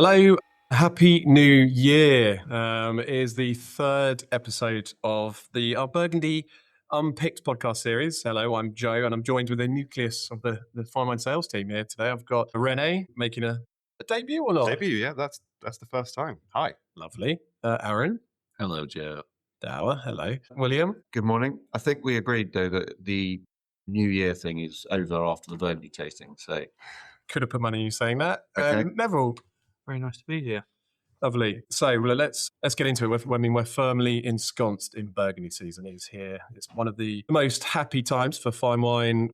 Hello, happy new year. It is the third episode of our Burgundy Unpicked podcast series. Hello, I'm Joe, and I'm joined with the nucleus of the Fine Wine sales team here today. I've got Rene making a debut or not? Debut, yeah, that's the first time. Hi. Lovely. Aaran. Hello, Joe. Dower. Hello. William. Good morning. I think we agreed, though, that the New Year thing is over after the Burgundy tasting. So Could have put money on you saying that. Okay. Neville. Very nice to be here. Lovely. So let's get into it. We're firmly ensconced in Burgundy season. It is here. It's one of the most happy times for fine wine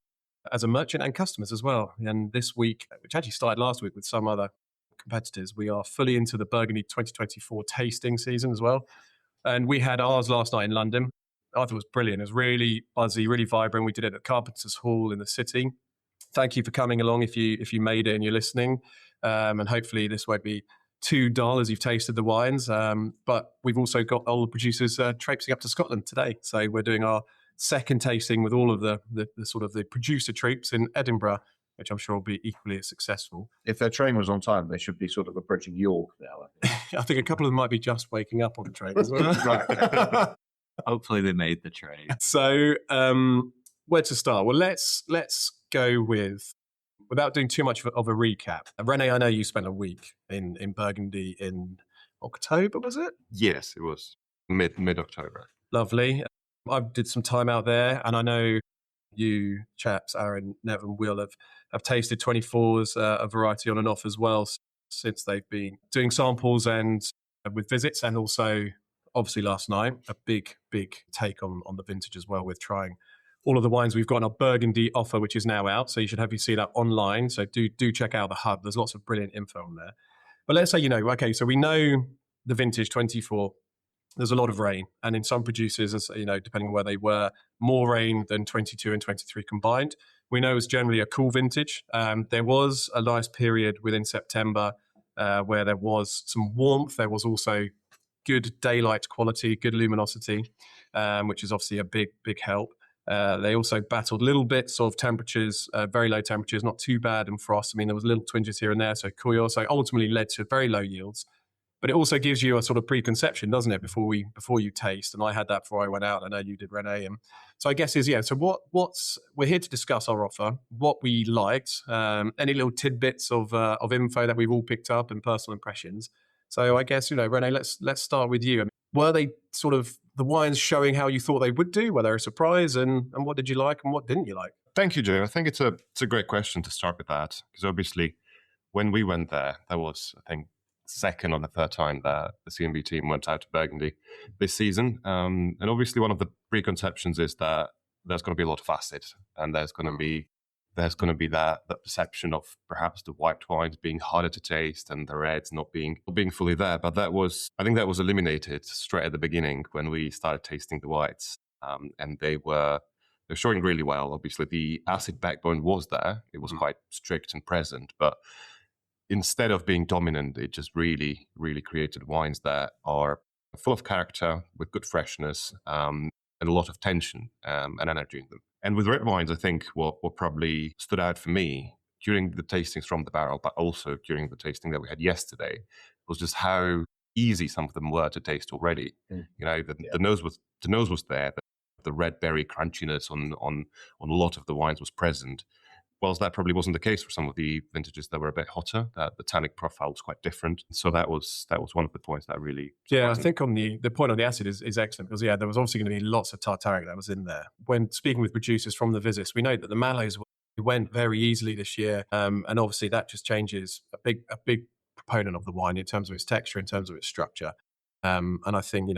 as a merchant and customers as well. And this week, which actually started last week with some other competitors, we are fully into the Burgundy 2024 tasting season as well. And we had ours last night in London. I thought it was brilliant. It was really buzzy, really vibrant. We did it at Carpenter's Hall in the city. Thank you for coming along if you made it and you're listening. And hopefully this won't be too dull as you've tasted the wines. But we've also got all the producers traipsing up to Scotland today. So we're doing our second tasting with all of the sort of the producer troops in Edinburgh, which I'm sure will be equally as successful. if their train was on time, they should be sort of approaching York now. I think. I think a couple of them might be just waking up on the train as well. Right. Hopefully they made the train. So where to start? Well, let's go with, without doing too much of a recap. Rene, I know you spent a week in Burgundy in October, was it? Yes, it was mid-October. Lovely. I did some time out there, and I know you chaps, Aaran, Neville and Will, have tasted 24s, a variety on and off as well, since they've been doing samples and with visits, and also obviously last night, a big take on the vintage as well with trying all of the wines we've got in our Burgundy offer, which is now out. So you should have you see that online. So do check out the hub. There's lots of brilliant info on there. But let's say, okay, so we know the vintage 24, there's a lot of rain. And in some producers, depending on where they were, more rain than 22 and 23 combined. We know it's generally a cool vintage. There was a nice period within September where there was some warmth. There was also good daylight quality, good luminosity, which is obviously a big help. They also battled little bits of temperatures, very low temperatures, not too bad, and frost. I mean, there was little twinges here and there, so cool. So ultimately led to very low yields. But it also gives you a sort of preconception, doesn't it, before you taste? And I had that before I went out. I know you did, Rene. And so I guess so what's we're here to discuss our offer, what we liked, any little tidbits of info that we've all picked up, and personal impressions. So I guess Rene, let's start with you. I mean, were they sort of the wines showing how you thought they would do? Were they a surprise? And what did you like and what didn't you like? Thank you, Joe. I think it's a great question to start with that, because obviously when we went there, that was, I think, second or the third time that the CMB team went out to Burgundy this season. And obviously one of the preconceptions is that there's going to be a lot of acid, and there's going to be that perception of perhaps the white wines being harder to taste and the reds not being fully there. But I think that was eliminated straight at the beginning when we started tasting the whites, and they're showing really well. Obviously, the acid backbone was there; it was quite strict and present. But instead of being dominant, it just really, really created wines that are full of character, with good freshness, and a lot of tension and energy in them. And with red wines, I think what probably stood out for me during the tastings from the barrel, but also during the tasting that we had yesterday, was just how easy some of them were to taste already. The nose was there, the red berry crunchiness on a lot of the wines was present. Whilst that probably wasn't the case for some of the vintages that were a bit hotter, the tannic profile was quite different. So that was one of the points that really... Yeah, I think on the point on the acid is excellent, because there was obviously going to be lots of tartaric that was in there. When speaking with producers from the visits, we know that the Malots went very easily this year, and obviously that just changes a big proponent of the wine in terms of its texture, in terms of its structure. And I think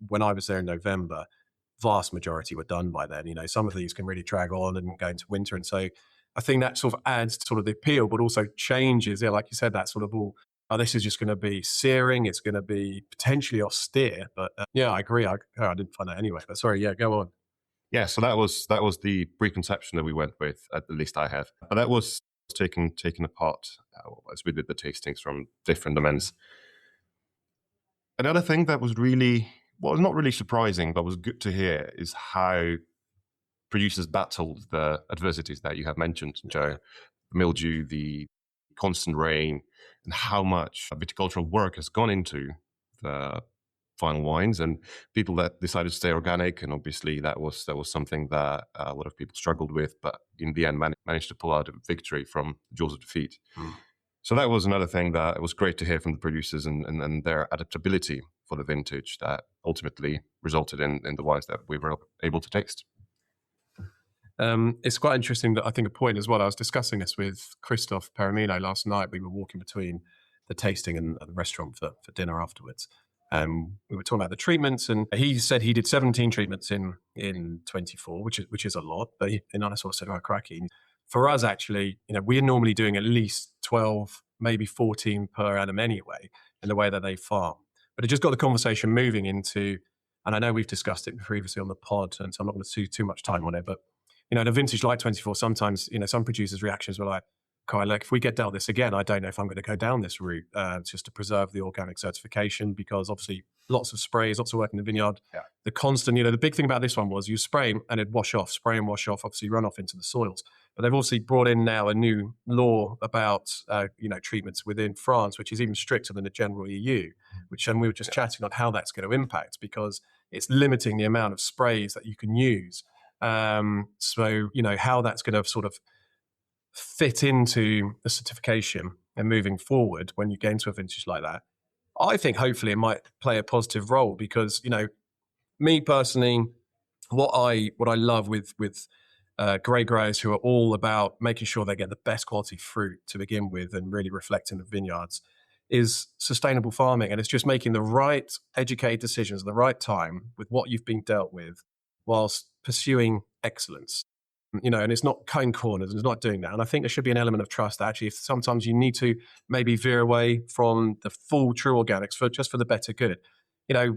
when I was there in November, vast majority were done by then. Some of these can really drag on and go into winter, and so I think that sort of adds to sort of the appeal, but also changes, like you said, that sort of this is just going to be searing, it's going to be potentially austere. But I agree. I didn't find that anyway. But sorry, go on. Yeah, so that was the preconception that we went with, at least I have. But that was taken apart as we did the tastings from different domains. Another thing that was not really surprising, but was good to hear, is how producers battled the adversities that you have mentioned, Joe. The mildew, the constant rain, and how much viticultural work has gone into the final wines, and people that decided to stay organic. And obviously that was something that a lot of people struggled with, but in the end managed to pull out a victory from the jaws of defeat. So that was another thing that it was great to hear from the producers and their adaptability for the vintage that ultimately resulted in the wines that we were able to taste. It's quite interesting that I think a point as well, I was discussing this with Christophe Peramino last night. We were walking between the tasting and the restaurant for dinner afterwards. We were talking about the treatments, and he said he did 17 treatments in 24, which is a lot. But and I sort of said, "Oh, cracking." For us, actually, we're normally doing at least 12, maybe 14 per annum anyway, in the way that they farm. But it just got the conversation moving into, and I know we've discussed it previously on the pod, and so I'm not going to do too much time on it. But the vintage like 24, sometimes some producers' reactions were like, "Okay, look, if we get dealt this again, I don't know if I'm going to go down this route just to preserve the organic certification, because obviously lots of sprays, lots of work in the vineyard. Yeah. The constant, the big thing about this one was you spray and it'd wash off, spray and wash off, obviously run off into the soils. But they've also brought in now a new law about, treatments within France, which is even stricter than the general EU, and we were just chatting on how that's going to impact, because it's limiting the amount of sprays that you can use. So how that's going to sort of fit into the certification and moving forward when you get into a vintage like that, I think hopefully it might play a positive role, because me personally, what I love with grey growers who are all about making sure they get the best quality fruit to begin with and really reflecting the vineyards is sustainable farming, and it's just making the right educated decisions at the right time with what you've been dealt with, whilst pursuing excellence. And it's not cutting corners, and it's not doing that. And I think there should be an element of trust that actually, if sometimes you need to maybe veer away from the full true organics for the better good.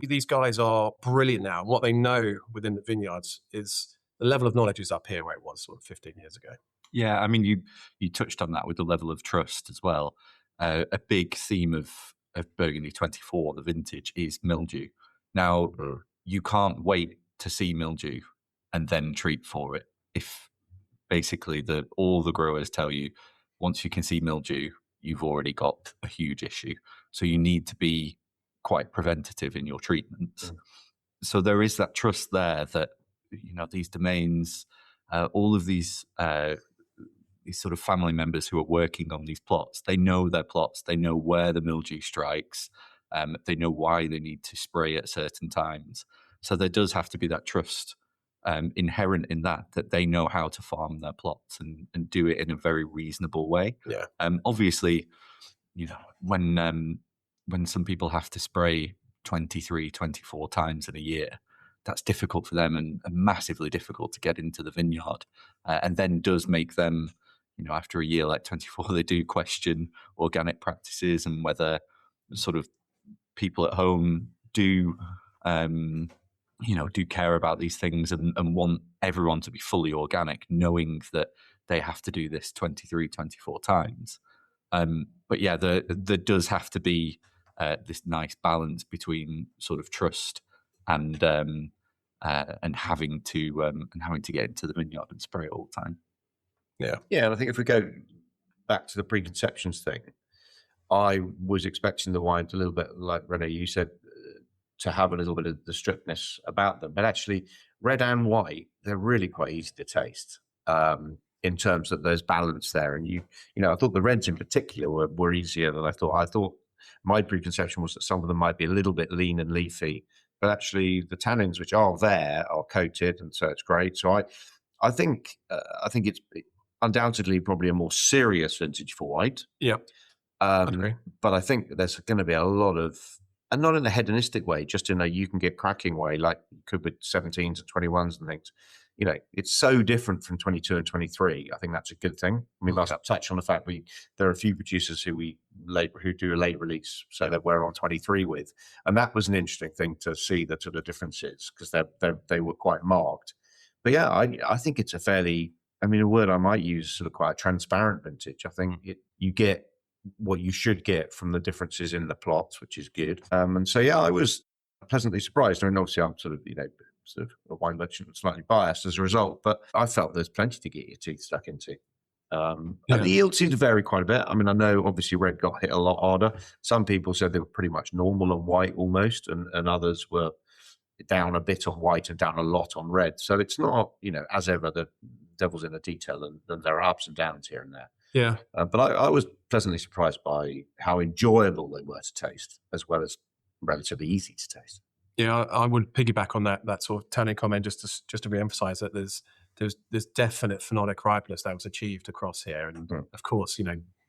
These guys are brilliant now. What they know within the vineyards is the level of knowledge is up here where it was sort of 15 years ago. Yeah, I mean, you touched on that with the level of trust as well. A big theme of Burgundy 24, the vintage, is mildew. Now, you can't wait to see mildew and then treat for it. If basically all the growers tell you, once you can see mildew, you've already got a huge issue. So you need to be quite preventative in your treatments. So there is that trust there that, these domains, all of these sort of family members who are working on these plots, they know their plots, they know where the mildew strikes, they know why they need to spray at certain times. So there does have to be that trust inherent in that they know how to farm their plots and do it in a very reasonable way. Yeah. Obviously, when some people have to spray 23, 24 times in a year, that's difficult for them and massively difficult to get into the vineyard, and then does make them, after a year like 24, they do question organic practices and whether sort of people at home do care about these things and want everyone to be fully organic, knowing that they have to do this 23, 24 times. But yeah, there does have to be this nice balance between sort of trust and having to get into the vineyard and spray it all the time. Yeah, and I think if we go back to the preconceptions thing, I was expecting the wines a little bit, like Rene, you said, to have a little bit of the strictness about them. But actually, red and white, they're really quite easy to taste in terms of there's balance there. And I thought the reds in particular were easier than I thought. I thought my preconception was that some of them might be a little bit lean and leafy, but actually the tannins which are there are coated, and so it's great. So I think it's undoubtedly probably a more serious vintage for white. Yeah, I'd agree. But I think there's going to be a lot of, and not in a hedonistic way, just in a you can get cracking way, like you could with 17s and 21s and things. It's so different from 22 and 23. I think that's a good thing. We must touch on the fact there are a few producers who do a late release, so that we're on 23 with, and that was an interesting thing to see the sort of differences, because they were quite marked. But yeah, I think it's a word I might use, sort of quite a transparent vintage. I think you get what you should get from the differences in the plots, which is good. And so, yeah, I was pleasantly surprised. I mean, obviously, I'm sort of a wine merchant, slightly biased as a result, but I felt there's plenty to get your teeth stuck into. And the yield seemed to vary quite a bit. I mean, I know obviously red got hit a lot harder. Some people said they were pretty much normal on white almost, and others were down a bit on white and down a lot on red. So it's not, as ever, the devil's in the detail, and there are ups and downs here and there. Yeah. But I was pleasantly surprised by how enjoyable they were to taste, as well as relatively easy to taste. Yeah, I would piggyback on that sort of tannin comment just to re-emphasize that there's definite phenolic ripeness that was achieved across here, and of course,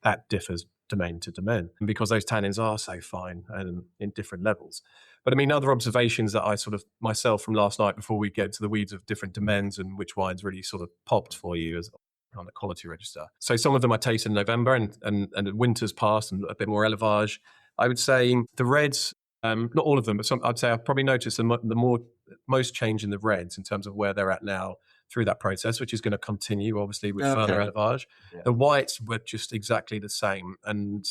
that differs domain to domain because those tannins are so fine and in different levels. But I mean, other observations that I sort of myself from last night before we get to the weeds of different domains and which wines really sort of popped for you as on the quality register. So some of them I tasted in November and winter's passed and a bit more élevage. I would say the reds. Not all of them, but I'd say I've probably noticed the most change in the reds in terms of where they're at now through that process, which is going to continue, obviously, with further élevage. Yeah. The whites were just exactly the same, and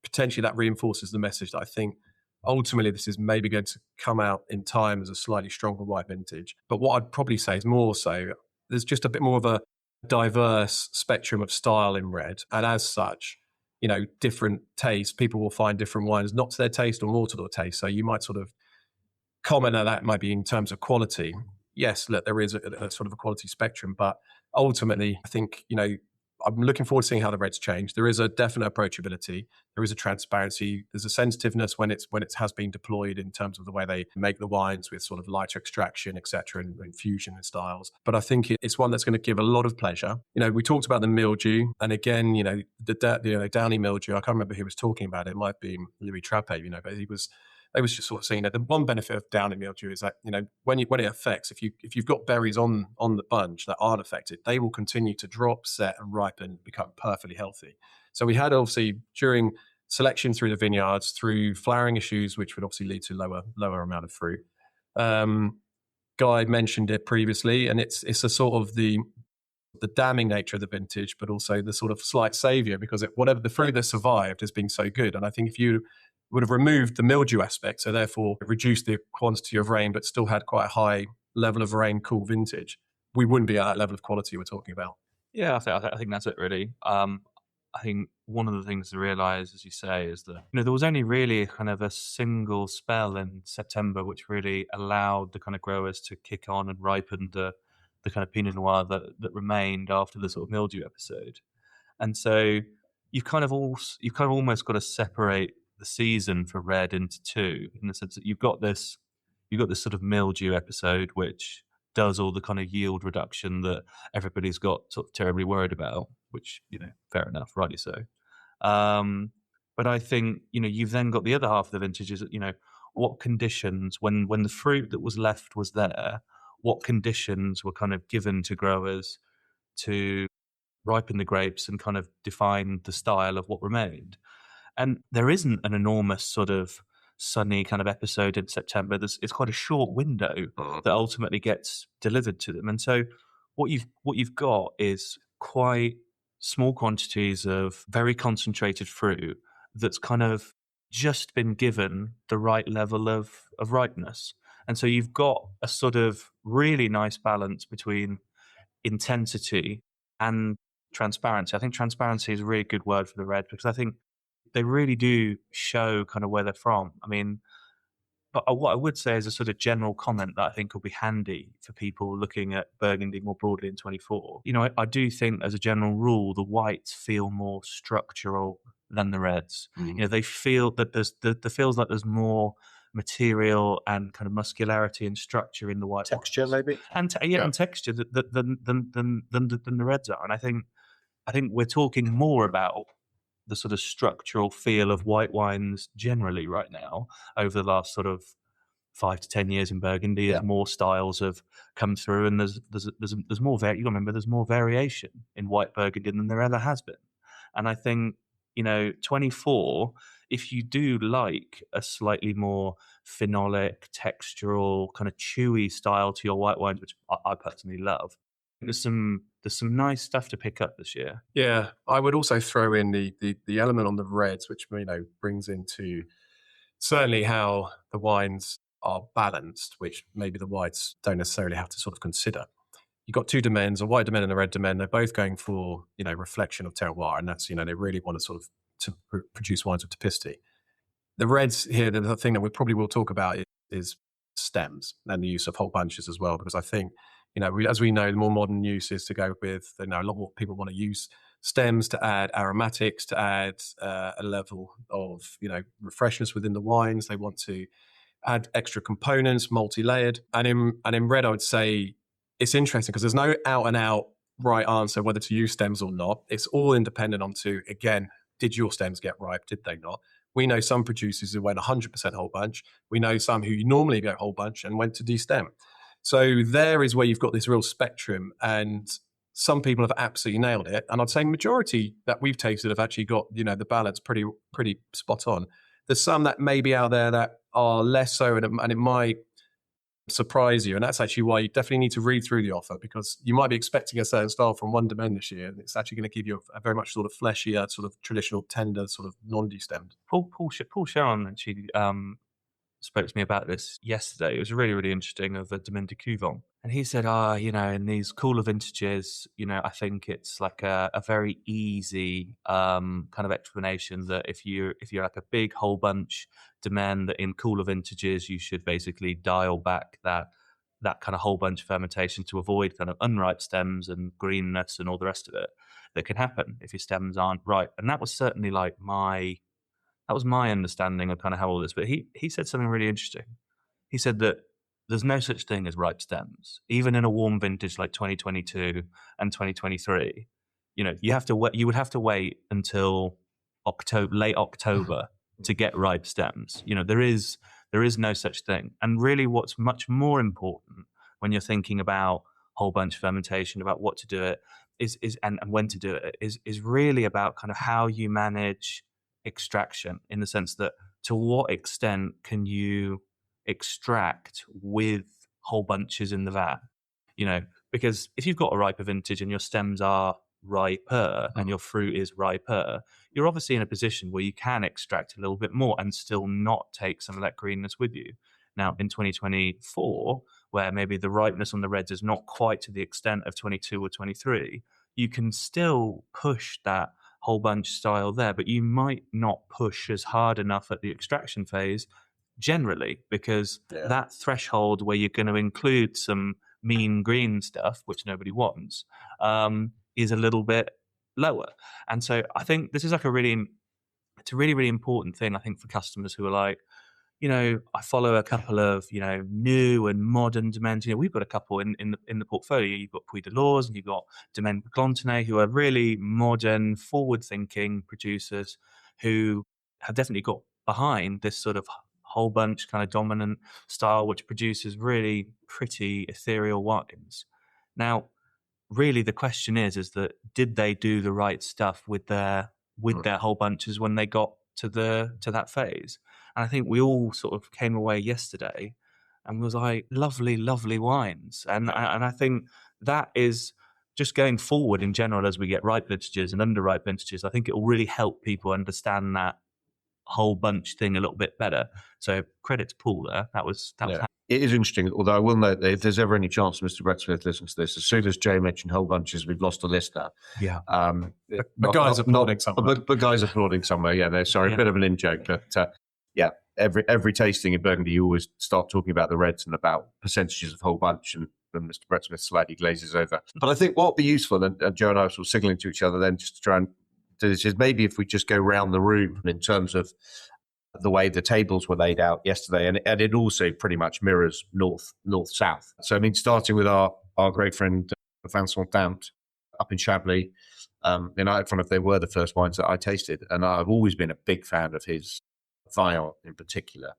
potentially that reinforces the message that I think ultimately this is maybe going to come out in time as a slightly stronger white vintage. But what I'd probably say is more so, there's just a bit more of a diverse spectrum of style in red, and as such, different tastes, people will find different wines not to their taste or more to their taste. So you might sort of comment on that might be in terms of quality. Yes, look, there is a sort of a quality spectrum, but ultimately, I think, I'm looking forward to seeing how the reds change. There is a definite approachability. There is a transparency. There's a sensitiveness when it has been deployed in terms of the way they make the wines with sort of lighter extraction, etc., and infusion and styles. But I think it's one that's going to give a lot of pleasure. We talked about the mildew, and again, the downy mildew. I can't remember who was talking about it. It might be Louis Trappe, but they was just sort of saying that the one benefit of downy mildew is that, when it affects, if you've got berries on the bunch that aren't affected, they will continue to drop, set and ripen, become perfectly healthy. So we had obviously during selection through the vineyards, through flowering issues, which would obviously lead to lower amount of fruit. Guy mentioned it previously, and it's a sort of the damning nature of the vintage, but also the sort of slight savior, because whatever the fruit that survived has been so good. And I think if you would have removed the mildew aspect, so therefore reduced the quantity of rain, but still had quite a high level of rain, cool vintage, we wouldn't be at that level of quality we're talking about. Yeah, I think that's it really. I think one of the things to realise, as you say, is that there was only really kind of a single spell in September which really allowed the kind of growers to kick on and ripen the kind of Pinot Noir that remained after the sort of mildew episode. And so you've kind of almost got to separate the season for red into two, in the sense that you've got this sort of mildew episode which does all the kind of yield reduction that everybody's got sort of terribly worried about, which fair enough, rightly so. But I think you've then got the other half of the vintages that what conditions when the fruit that was left was there, what conditions were kind of given to growers to ripen the grapes and kind of define the style of what remained. And there isn't an enormous sort of sunny kind of episode in September. It's quite a short window that ultimately gets delivered to them. And so what you've got is quite small quantities of very concentrated fruit that's kind of just been given the right level of ripeness. And so you've got a sort of really nice balance between intensity and transparency. I think transparency is a really good word for the red, because I think they really do show kind of where they're from. I mean, but what I would say is a sort of general comment that I think will be handy for people looking at Burgundy more broadly in 24. I do think as a general rule, the whites feel more structural than the reds. They feel that there feels like there's more material and kind of muscularity and structure in the white texture, wines. maybe, and texture than the reds are. And I think we're talking more about the sort of structural feel of white wines generally right now over the last sort of 5 to 10 years in Burgundy. As more styles have come through, and there's more you remember there's more variation in white Burgundy than there ever has been. And I think 24, if you do like a slightly more phenolic, textural, kind of chewy style to your white wines, which I personally love, there's some nice stuff to pick up this year. Yeah, I would also throw in the element on the reds, which brings into certainly how the wines are balanced, which maybe the whites don't necessarily have to sort of consider. you've got two domens, a white domain and a red domain. They're both going for, reflection of terroir. And that's, they really want to sort of produce wines of typicity. The reds here, the thing that we probably will talk about is stems and the use of whole bunches as well, because I think, as we know, the more modern use is to go with, a lot more people want to use stems to add aromatics, to add a level of, refreshness within the wines. They want to add extra components, multi-layered. And in red, I would say it's interesting because there's no out and out right answer whether to use stems or not. It's all independent onto, again, did your stems get ripe? Did they not? We know some producers who went 100% whole bunch. We know some who normally go whole bunch and went to destem. So there is where you've got this real spectrum, and some people have absolutely nailed it. And I'd say majority that we've tasted have actually got, the balance pretty spot on. There's some that may be out there that are less so, and it might surprise you. And that's actually why you definitely need to read through the offer, because you might be expecting a certain style from one domain this year, and it's actually going to give you a very much sort of fleshier, sort of traditional, tender, sort of non-destemmed. Paul Sharon actually spoke to me about this yesterday. It was really, really interesting, of the Domaine de Couvent. And he said, in these cooler vintages, I think it's like a very easy kind of explanation that if you're like a big whole bunch domain, that in cooler vintages you should basically dial back that kind of whole bunch fermentation to avoid kind of unripe stems and greenness and all the rest of it that can happen if your stems aren't ripe. And that was certainly like my understanding of kind of how all this. But he said something really interesting. He said that there's no such thing as ripe stems, even in a warm vintage like 2022 and 2023. You would have to wait until late October to get ripe stems. There is no such thing. And really, what's much more important when you're thinking about whole bunch fermentation, about what to do it is and when to do it is really about kind of how you manage extraction, in the sense that to what extent can you extract with whole bunches in the vat, because if you've got a riper vintage and your stems are riper and your fruit is riper, you're obviously in a position where you can extract a little bit more and still not take some of that greenness with you. Now in 2024, where maybe the ripeness on the reds is not quite to the extent of 22 or 23, you can still push that whole bunch style there, but you might not push as hard enough at the extraction phase generally, because that threshold where you're going to include some mean green stuff, which nobody wants, is a little bit lower. And so I think this is like a really important thing, I think, for customers who are like, I follow a couple of, new and modern domains. We've got a couple in the portfolio. You've got Puy de Lors and you've got Domaine Glantonnay, who are really modern, forward-thinking producers who have definitely got behind this sort of whole bunch kind of dominant style, which produces really pretty ethereal wines. Now, really, the question is that did they do the right stuff with their whole bunches when they got to that phase? And I think we all sort of came away yesterday and was like, lovely, lovely wines. And I think that is just going forward in general, as we get ripe vintages and underripe vintages, I think it will really help people understand that whole bunch thing a little bit better. So credit to Paul there. That was It is interesting, although I will note that if there's ever any chance Mr. Brett Smith listens to this, as soon as Jay mentioned whole bunches, we've lost a listener. Yeah. But guys applauding somewhere. But guys applauding somewhere, yeah. A bit of an in-joke. But every tasting in Burgundy, you always start talking about the reds and about percentages of whole bunch, and Mr. Brett Smith slightly glazes over. But I think what would be useful, and Joe and I were sort of signaling to each other then just to try and do this, is maybe if we just go round the room in terms of the way the tables were laid out yesterday, and it also pretty much mirrors north-south. So, I mean, starting with our great friend Vincent Dant up in Chablis, they were the first wines that I tasted, and I've always been a big fan of his Vion in particular.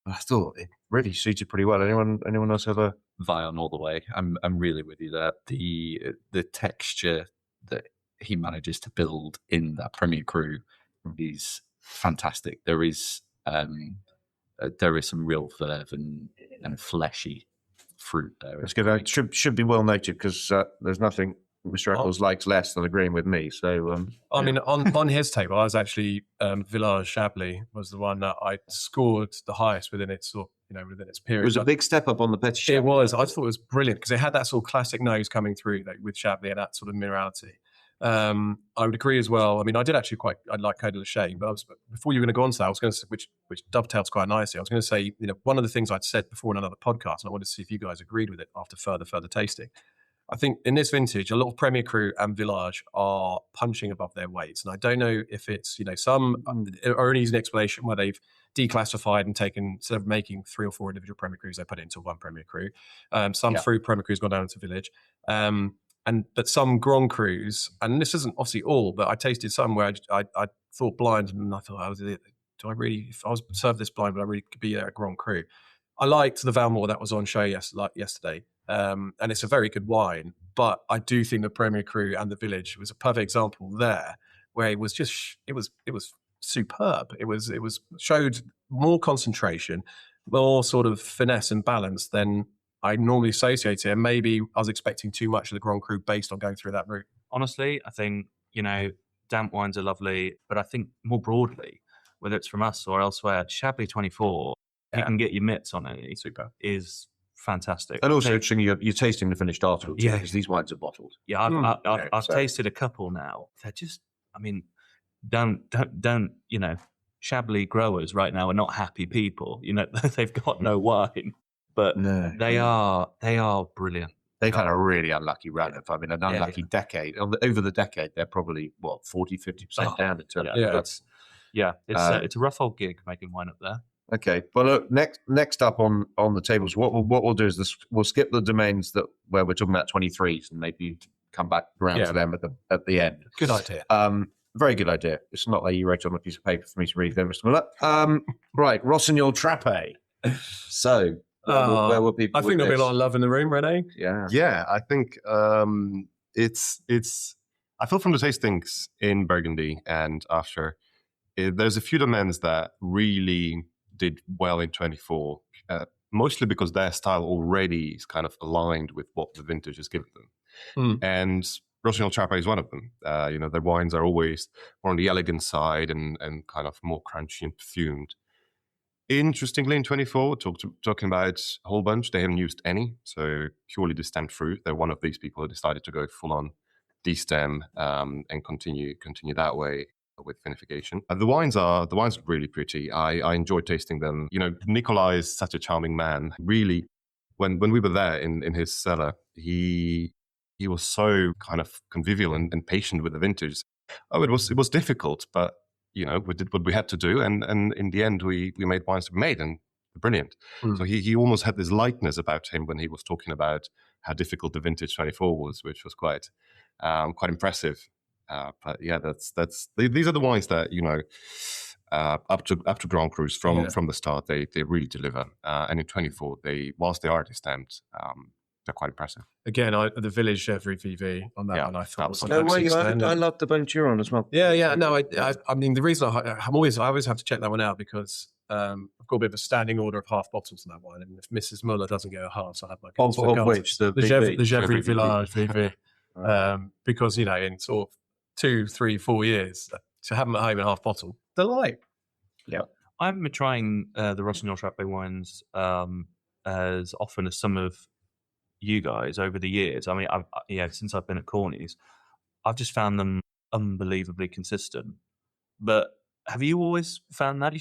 I thought it really suited pretty well. Anyone else have a Vion all the way? I'm really with you there. The texture that he manages to build in that Premier Cru is fantastic. There is some real verve and fleshy fruit there. That's good. It should be well noted, because there's nothing Mr. Eccles likes less than agreeing with me. So I mean, on his table, I was actually Village Chablis was the one that I scored the highest within its sort within its It period. was a big step up on the Petit Chablis. It was. I thought it was brilliant because it had that sort of classic nose coming through with Chablis and that sort of minerality. I would agree as well. I mean, I like Code de la Shane, but before you were going to go on to that, I was going to say, which dovetails quite nicely. I was going to say, one of the things I'd said before in another podcast, and I wanted to see if you guys agreed with it after further tasting. I think in this vintage, a lot of Premier Cru and Village are punching above their weights. And I don't know if it's, some are only using an explanation where they've declassified and taken, instead of making 3 or 4 individual Premier Crus, they put it into one Premier Cru. Some fruit Premier Crus gone down into Village. But some Grand Crus, and this isn't obviously all, but I tasted some where I thought blind, and I thought, if I was served this blind, would I really be there at Grand Cru? I liked the Valmore that was on show yesterday. And it's a very good wine, but I do think the Premier Cru and the Village was a perfect example there, where it was just it was superb. It showed more concentration, more sort of finesse and balance than I normally associate it. And maybe I was expecting too much of the Grand Cru based on going through that route. Honestly, I think damp wines are lovely, but I think more broadly, whether it's from us or elsewhere, Chablis 24, you can get your mitts on it. Super is fantastic. And also, interesting, you're tasting the finished article too, Yeah. because these wines are bottled. Yeah, I've tasted a couple now. They're just, I mean, don't Chablis growers right now are not happy people. They've got no wine, but they are brilliant. They've had a really unlucky run. An unlucky decade. Over the decade, they're probably 40, 50% down in terms of It's a rough old gig making wine up there. Okay. Well, look, next up on the tables, what we'll do is we'll skip the domains where we're talking about 23s and maybe come back around to them at the end. Good idea. Very good idea. It's not like you wrote on a piece of paper for me to read there, Mr. Miller. Right, Rossignol Trappé. So, where will people? I think there'll be a lot of love in the room, Rene. Yeah. I think it's. I feel from the tastings in Burgundy and after, there's a few domains that really did well in 24, mostly because their style already is kind of aligned with what the vintage has given them. And Rossignol Trappé is one of them. Their wines are always more on the elegant side and kind of more crunchy and perfumed. Interestingly, in 24, talking about a whole bunch, they haven't used any, so purely destemmed fruit. They're one of these people who decided to go full on destem and continue that way with vinification. The wines are really pretty. I enjoy tasting them. Nikolai is such a charming man. Really, when we were there in his cellar, he was so kind of convivial and patient with the vintage. It was difficult, but we did what we had to do, and in the end we made wines we made, and brilliant. So he almost had this lightness about him when he was talking about how difficult the vintage 24 was, which was quite impressive. But yeah, these are the wines that up to Grand Crus from the start they really deliver. And in 24, whilst they are destemmed, they're quite impressive. Again, the Village every VV on that one I thought was I love the Bonturon as well. Yeah. No, I mean the reason I always have to check that one out because I've got a bit of a standing order of half bottles in that one, and if Mrs. Muller doesn't go half, I'll have my on which the Gevrey Village VV. Because in sort of 2, 3, 4 years to have them at home in half bottle, delight. Yeah, I've been trying the Rossignol Trappé wines as often as some of you guys over the years. I mean, since I've been at Corney's, I've just found them unbelievably consistent. But have you always found that?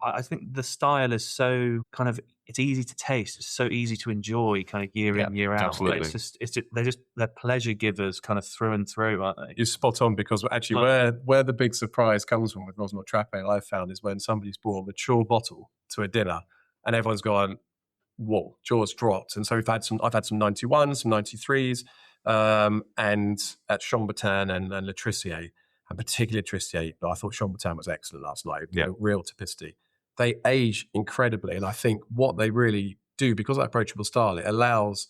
I think the style is so kind of, it's easy to taste. It's so easy to enjoy kind of year in, year out. Absolutely. They're pleasure givers kind of through and through, aren't they? You're spot on, because actually where the big surprise comes from with Rossignol Trappé, I've found, is when somebody's brought a mature bottle to a dinner and everyone's gone, whoa, jaws dropped. And so I've had some 91s, some 93s, and at Chambertin and Le Trissier, and particularly Trissier, but I thought Chambertin was excellent last night. Real typicity. They age incredibly, and I think what they really do, because of that approachable style, it allows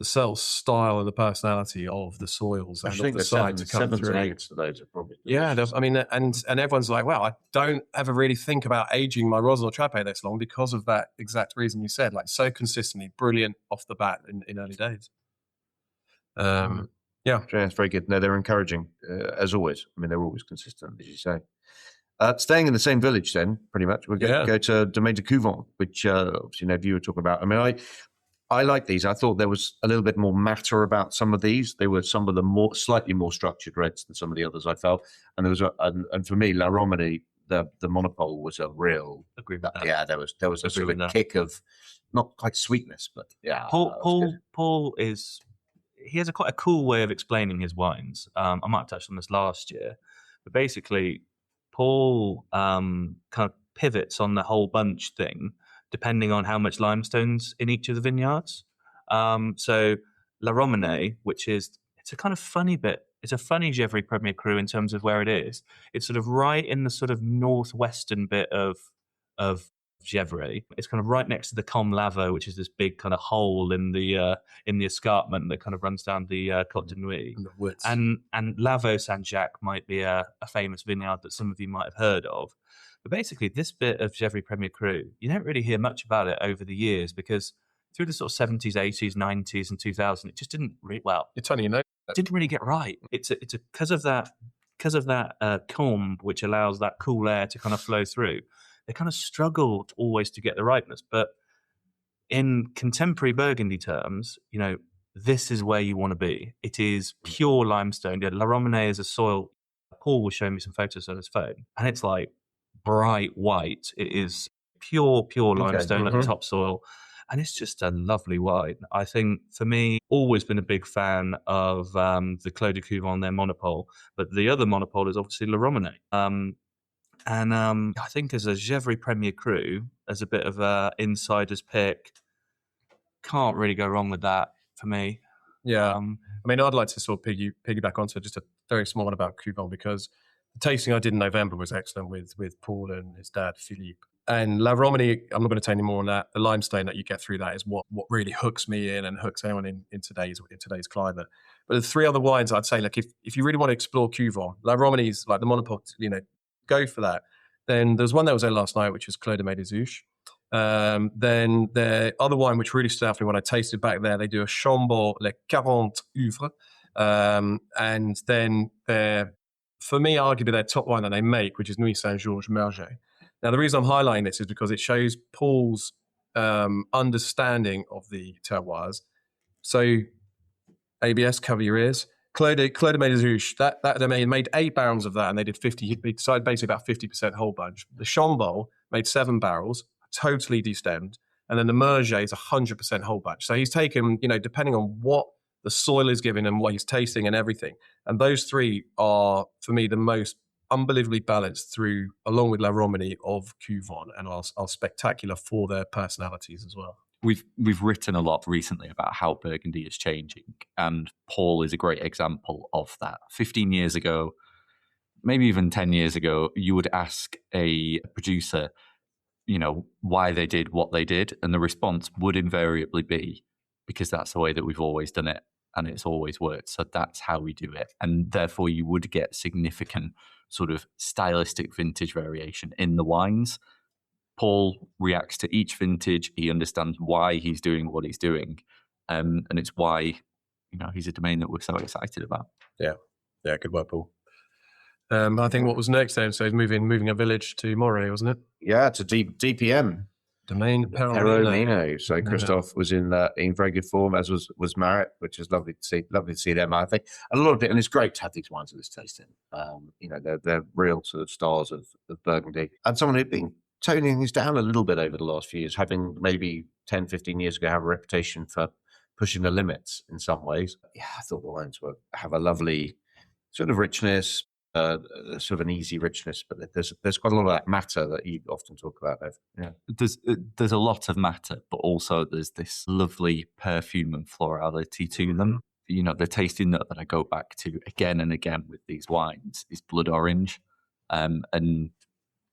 the style and the personality of the soils and of the side to come through. 7 to 8 of those are probably. I mean, and everyone's like, well, I don't ever really think about aging my Rossignol Trappé this long because of that exact reason you said, like so consistently brilliant off the bat in early days. Yeah, it's very good. No, they're encouraging as always. I mean, they're always consistent, as you say. Staying in the same village, then pretty much we're going to go to Domaine de Couvent, which obviously you were talking about. I mean, I like these. I thought there was a little bit more matter about some of these. They were some of the slightly more structured reds than some of the others I felt. And there was and for me, La Romani, the monopole was a real. Agree with that. Yeah, there was a sort of kick of not quite sweetness, but yeah. Paul he has quite a cool way of explaining his wines. I might have touched on this last year, but basically, Paul kind of pivots on the whole bunch thing depending on how much limestone's in each of the vineyards. So La Romane, it's a kind of funny bit. It's a funny Gevrey Premier Cru in terms of where it is. It's sort of right in the sort of northwestern bit of Gevrey. It's kind of right next to the Com Lavo, which is this big kind of hole in the escarpment that kind of runs down the Côte de Nuit. And Lavo Saint-Jacques might be a famous vineyard that some of you might have heard of. But basically, this bit of Gevrey Premier Cru, you don't really hear much about it over the years because through the sort of 70s, 80s, 90s, and 2000, it just didn't really, It's funny, it didn't really get right. It's because of that comb, which allows that cool air to kind of flow through. They kind of struggled always to get the ripeness. But in contemporary Burgundy terms, this is where you want to be. It is pure limestone. Yeah, La Romane is a soil. Paul was showing me some photos on his phone, and it's like bright white. It is pure limestone at the topsoil, and it's just a lovely wine. I think for me, always been a big fan of the Clos de Couvent, their monopole, but the other monopole is obviously La Romane. And I think as a Gevrey Premier Cru, as a bit of a insider's pick, can't really go wrong with that for me. Yeah. I mean, I'd like to sort of piggyback onto just a very small one about Couvent, because the tasting I did in November was excellent with Paul and his dad, Philippe. And La Romani, I'm not going to tell you any more on that. The limestone that you get through that is what really hooks me in and hooks anyone in today's climate. But the three other wines, I'd say, like if you really want to explore Couvent, La Romani's like the monopole, go for that. Then there's one that was there last night, which was Clos de Médezouche. Then the other wine, which really stood out for me when I tasted back there, they do a Chambord Les 40 Oeuvres. And then for me, arguably their top wine that they make, which is Nuit Saint-Georges Merget. Now, the reason I'm highlighting this is because it shows Paul's understanding of the terroirs. So, ABS, cover your ears. Clos de Médezouche, that they made 8 barrels of that, and they did 50. They decided basically about 50% whole bunch. The Chambord made 7 barrels, totally destemmed, and then the Merget is 100% whole bunch. So he's taken, depending on what the soil is giving him, what he's tasting, and everything. And those three are, for me, the most unbelievably balanced through, along with La Romani, of Couvent, and are spectacular for their personalities as well. We've written a lot recently about how Burgundy is changing, and Paul is a great example of that. 15 years ago, maybe even 10 years ago, you would ask a producer, why they did what they did, and the response would invariably be, because that's the way that we've always done it, and it's always worked, so that's how we do it. And therefore, you would get significant sort of stylistic vintage variation in the wines. Paul reacts to each vintage. He understands why he's doing what he's doing. And it's why, he's a domain that we're so excited about. Yeah. Yeah, good work, Paul. I think what was next then, so he's moving a village to Moray, wasn't it? Yeah, to DPM. Domaine Perronino. So Christophe was in very good form, as was Marit, which is lovely to see. Lovely to see them. I think a lot of it, and it's great to have these wines at this tasting. They're real sort of stars of Burgundy, and someone who'd been toning these down a little bit over the last few years, having maybe 10, 15 years ago have a reputation for pushing the limits in some ways. Yeah, I thought the wines have a lovely sort of richness, sort of an easy richness, but there's quite a lot of that matter that you often talk about, Ev. Yeah. There's a lot of matter, but also there's this lovely perfume and florality to them. The tasting note that I go back to again and again with these wines is blood orange. And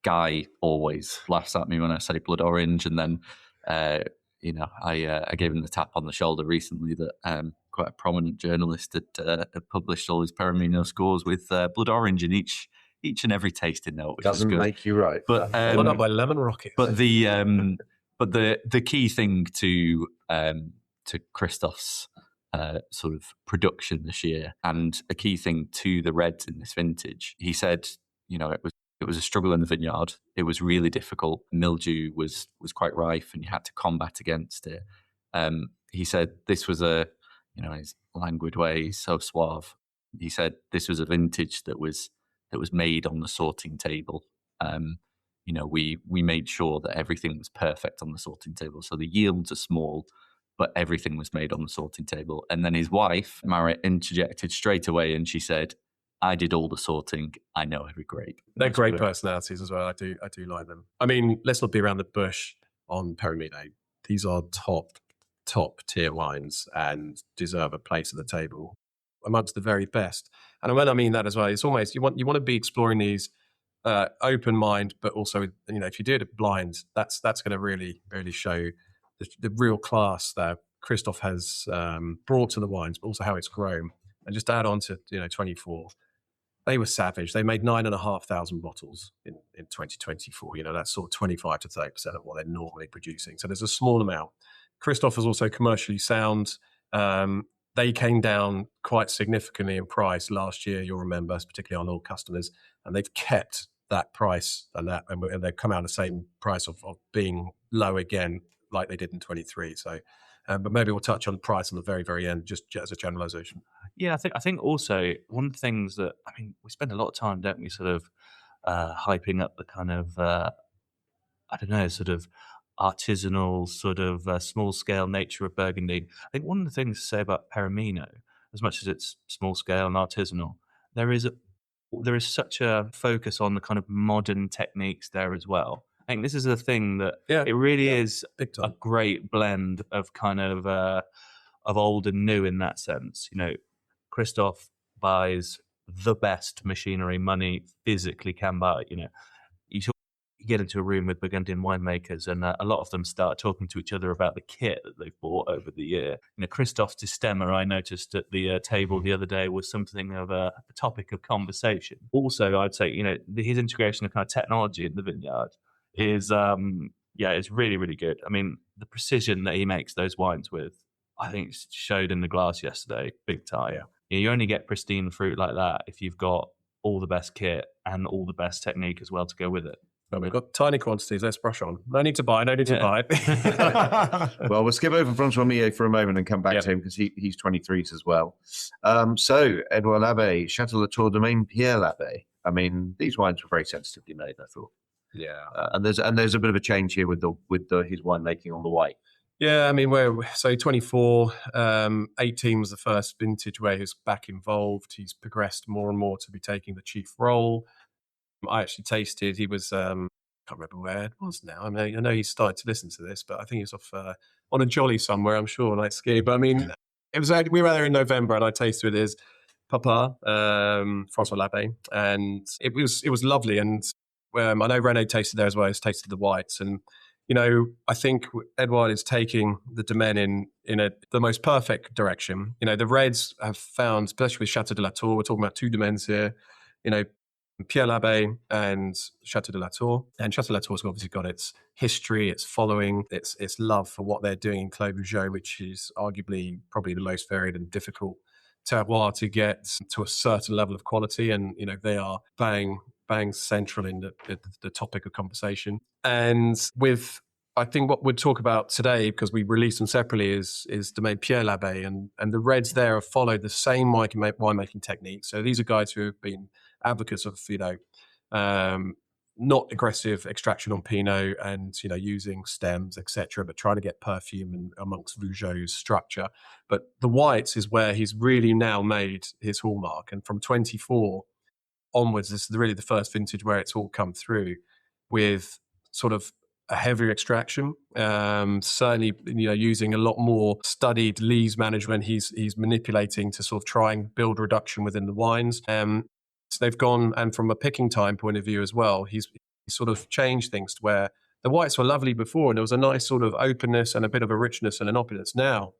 Guy always laughs at me when I say blood orange, and then I gave him the tap on the shoulder recently that quite a prominent journalist had published all his Perronino scores with blood orange in each and every tasting note, which doesn't make you right. But followed up by lemon rocket. But the key thing to Christophe's sort of production this year, and a key thing to the reds in this vintage, he said, it was It was a struggle in the vineyard. It was really difficult. Mildew was quite rife, and you had to combat against it. He said this was his languid way, he's so suave. He said this was a vintage that was made on the sorting table. We made sure that everything was perfect on the sorting table. So the yields are small, but everything was made on the sorting table. And then his wife, Marit, interjected straight away, and she said, I did all the sorting. I know every grape. They're great personalities as well. I do like them. I mean, let's not be around the bush on Perrimino. These are top tier wines and deserve a place at the table amongst the very best. And when I mean that as well, it's almost you want to be exploring these open mind, but also if you do it blind, that's going to really show the real class that Christoph has brought to the wines, but also how it's grown. And just add on to 24. They were savage. They made 9,500 bottles in 2024. That's sort of 25 to 30% of what they're normally producing. So there's a small amount. Christoph is also commercially sound. They came down quite significantly in price last year, you'll remember, particularly on all customers, and they've kept that price and they've come out the same price of being low again, like they did in 23. So, but maybe we'll touch on price on the very, very end, just as a generalization. Yeah, I think also one of the things that we spend a lot of time, don't we, sort of hyping up the kind of sort of artisanal, sort of small scale nature of Burgundy. I think one of the things to say about Perrimino, as much as it's small scale and artisanal, there is such a focus on the kind of modern techniques there as well. I think this is a thing that it really is a great blend of kind of old and new in that sense. Christoph buys the best machinery money physically can buy. You get into a room with Burgundian winemakers, and a lot of them start talking to each other about the kit that they've bought over the year. Christoph's Distemmer, I noticed at the table the other day, was something of a topic of conversation. Also, I'd say, his integration of kind of technology in the vineyard is, is really, really good. I mean, the precision that he makes those wines with, I think showed in the glass yesterday, big time. Yeah. You only get pristine fruit like that if you've got all the best kit and all the best technique as well to go with it. Well, we've got tiny quantities. Let's brush on. No need to buy. Well, we'll skip over Francois Millet for a moment and come back to him because he's 23s as well. So, Edouard Labbe, Château Latour, Domaine Pierre Labbe. I mean, these wines were very sensitively made, I thought. Yeah. And there's a bit of a change here with his winemaking on the white. Yeah, I mean, 24, 18 was the first vintage where he was back involved. He's progressed more and more to be taking the chief role. I actually tasted, he was, can't remember where it was now. I mean, I know he started to listen to this, but I think he was off on a jolly somewhere, I'm sure, like ski. But I mean, we were there in November and I tasted with his papa, Francois Labbe, and it was lovely. And I know Rene tasted there as well. He's tasted the whites. And, I think Edouard is taking the domain in the most perfect direction. The reds have found, especially with Château de Latour, we're talking about two domains here, Pierre Labbe and Château de Latour. And Château de Latour has obviously got its history, its following, its love for what they're doing in Clos Vougeot, which is arguably probably the most varied and difficult terroir to get to a certain level of quality. And, they are bang central in the topic of conversation. And I think what we'd talk about today, because we released them separately, is Domaine Pierre Labbe. And the reds there have followed the same winemaking technique. So these are guys who have been advocates of, not aggressive extraction on Pinot and, using stems, etc., but trying to get perfume amongst Vougeot's structure. But the whites is where he's really now made his hallmark. And from 24 onwards, this is really the first vintage where it's all come through with sort of a heavier extraction, certainly, using a lot more studied lees management. He's manipulating to sort of try and build reduction within the wines. So they've gone, and from a picking time point of view as well, he's sort of changed things to where the whites were lovely before and there was a nice sort of openness and a bit of a richness and an opulence. Now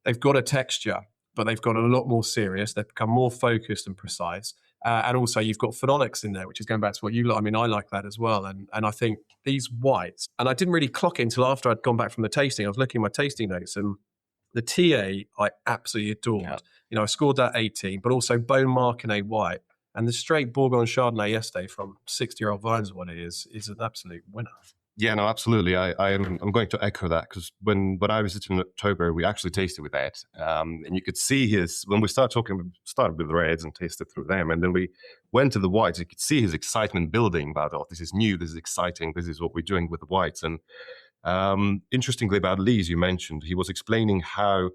they've got a texture, but they've got a lot more serious. They've become more focused and precise. And also you've got phenolics in there, which is going back to what you like. I mean, I like that as well. And I think these whites, and I didn't really clock it until after I'd gone back from the tasting. I was looking at my tasting notes and the TA I absolutely adored. I scored that 18, but also Bone Marcanet white. And the straight Bourgogne Chardonnay yesterday from 60-year-old vines, what it is an absolute winner. Yeah, no, absolutely. I'm going to echo that, because when I visited in October, we actually tasted with Ed, and you could see when we started with the reds and tasted through them, and then we went to the whites. You could see his excitement building about, oh, this is new, this is exciting, this is what we're doing with the whites. And interestingly, about lees, you mentioned, he was explaining how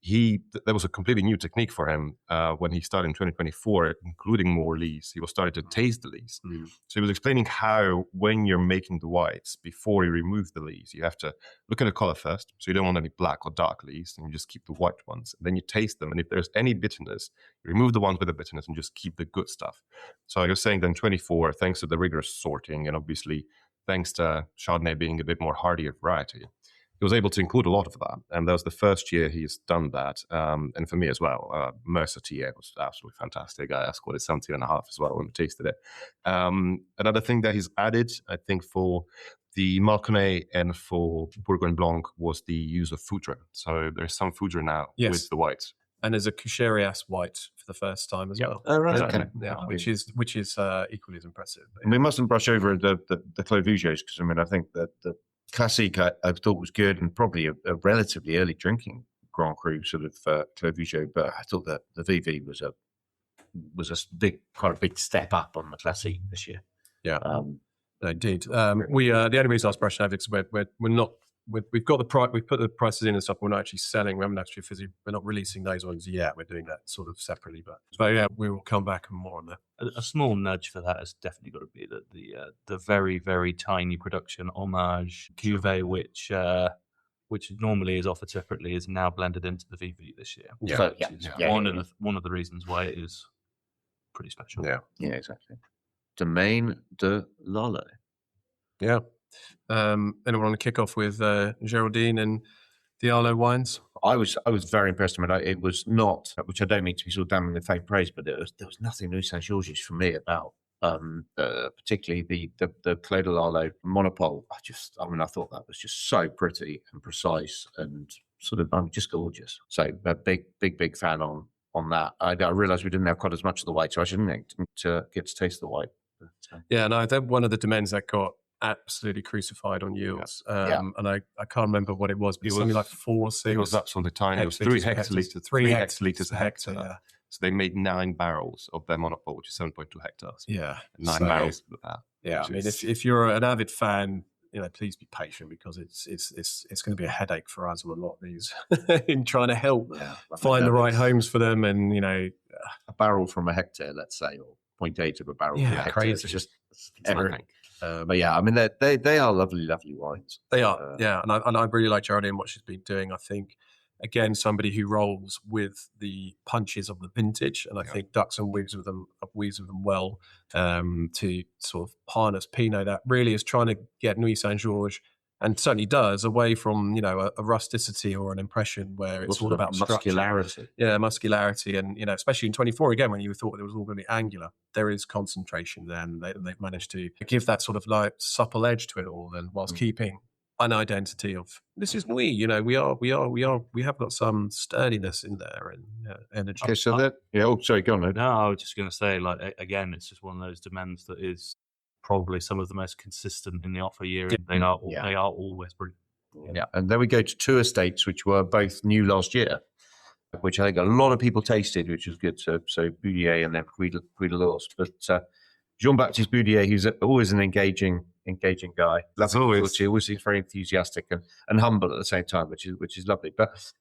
there was a completely new technique for him when he started in 2024, including more lees. He was starting to taste the lees. So he was explaining how, when you're making the whites, before you remove the lees, you have to look at the color first. So you don't want any black or dark lees, and you just keep the white ones. And then you taste them, and if there's any bitterness, you remove the ones with the bitterness and just keep the good stuff. So you're saying then 24, thanks to the rigorous sorting, and obviously thanks to Chardonnay being a bit more hardier variety, he was able to include a lot of that. And that was the first year he's done that. And for me as well, Mercer TA was absolutely fantastic. I scored it 17.5 as well when we tasted it. Another thing that he's added, I think, for the Malconnet and for Bourgogne Blanc was the use of foudre. So there's some foudre now with the whites. And there's a Cucherias white for the okay. well as well. Oh, right. Okay. Yeah, which is equally as impressive. And we mustn't brush over the Clos Vougeots, because I mean, I think that the Classique I thought was good, and probably a relatively early drinking Grand Cru sort of Clos Vougeot, but I thought that the VV was quite a big step up on the Classique this year. Yeah, indeed. We the only reason I was brushing over is we're not. We've got the price. We've put the prices in and stuff. We're not actually selling. We haven't actually we're not releasing those ones yet. We're doing that sort of separately. But yeah, we will come back and more on that. A small nudge for that has definitely got to be that the very, very tiny production homage cuvee, which normally is offered separately, is now blended into the VV this year. Yeah, so, one of the reasons why it is pretty special. Yeah, exactly. Domaine de Lalo. Yeah. Anyone want to kick off with Geraldine and the Arlo wines? I was very impressed. I mean, it was not, which I don't mean to be sort of damning the faint praise, but there was nothing Louis Saint Georges for me about, particularly the Clos de Lalo monopole. I thought that was just so pretty and precise and sort of just gorgeous. So a big fan on that. I realised we didn't have quite as much of the white, so I didn't get to taste the white. But, yeah, no, they're one of the domains that got absolutely crucified on yields. And I can't remember what it was, but it was something like 4 6. It was absolutely tiny. It was 3 hectolitres. 3 hectolitres a hectare. Yeah. So they made 9 barrels of their monopole, which is 7.2 hectares. Yeah. 9 barrels of that. Yeah. I mean, if you're an avid fan, please be patient, because it's going to be a headache for us with a lot of these in trying to help find the right homes for them. And, a barrel from a hectare, let's say, or 0.8 of a barrel from a hectare. Crazy. It's just everything. But yeah, I mean, they are lovely wines. They are, and I really like Geraldine and what she's been doing. I think, again, somebody who rolls with the punches of the vintage, and I think Ducks and weaves with them well to sort of harness Pinot. That really is trying to get Nuit Saint Georges, and certainly does, away from a rusticity or an impression where it's all about muscularity. Structure. Yeah, muscularity, and especially in 24 again, when you thought it was all going to be angular, there is concentration there, and they've managed to give that sort of like supple edge to it all, and whilst keeping an identity of this is we have got some sturdiness in there and energy. Okay, so sorry, go on. Ed. No, I was just going to say, like, again, it's just one of those domains that is probably some of the most consistent in the offer year. They are always brilliant. Yeah, and then we go to 2 estates, which were both new last year, which I think a lot of people tasted, which was good. So Boudier and then Puy de l'Ours. But Jean-Baptiste Boudier, who's always an engaging guy. That's always. He always seems very enthusiastic and humble at the same time, which is lovely. But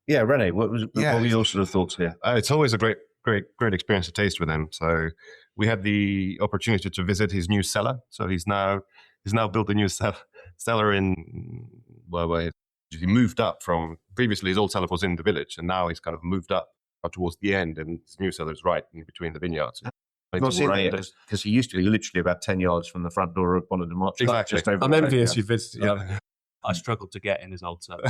Rene, what were your sort of thoughts here? It's always a great experience to taste with him. So we had the opportunity to visit his new cellar. So he's now built a new cellar in where he moved up from. Previously, his old cellar was in the village, and now he's kind of moved up towards the end, and his new cellar is right in between the vineyards. Because he used to be literally about 10 yards from the front door of Bonnet de Marche. Exactly. Just over I'm envious you visited. Yeah. I struggled to get in his old cellar.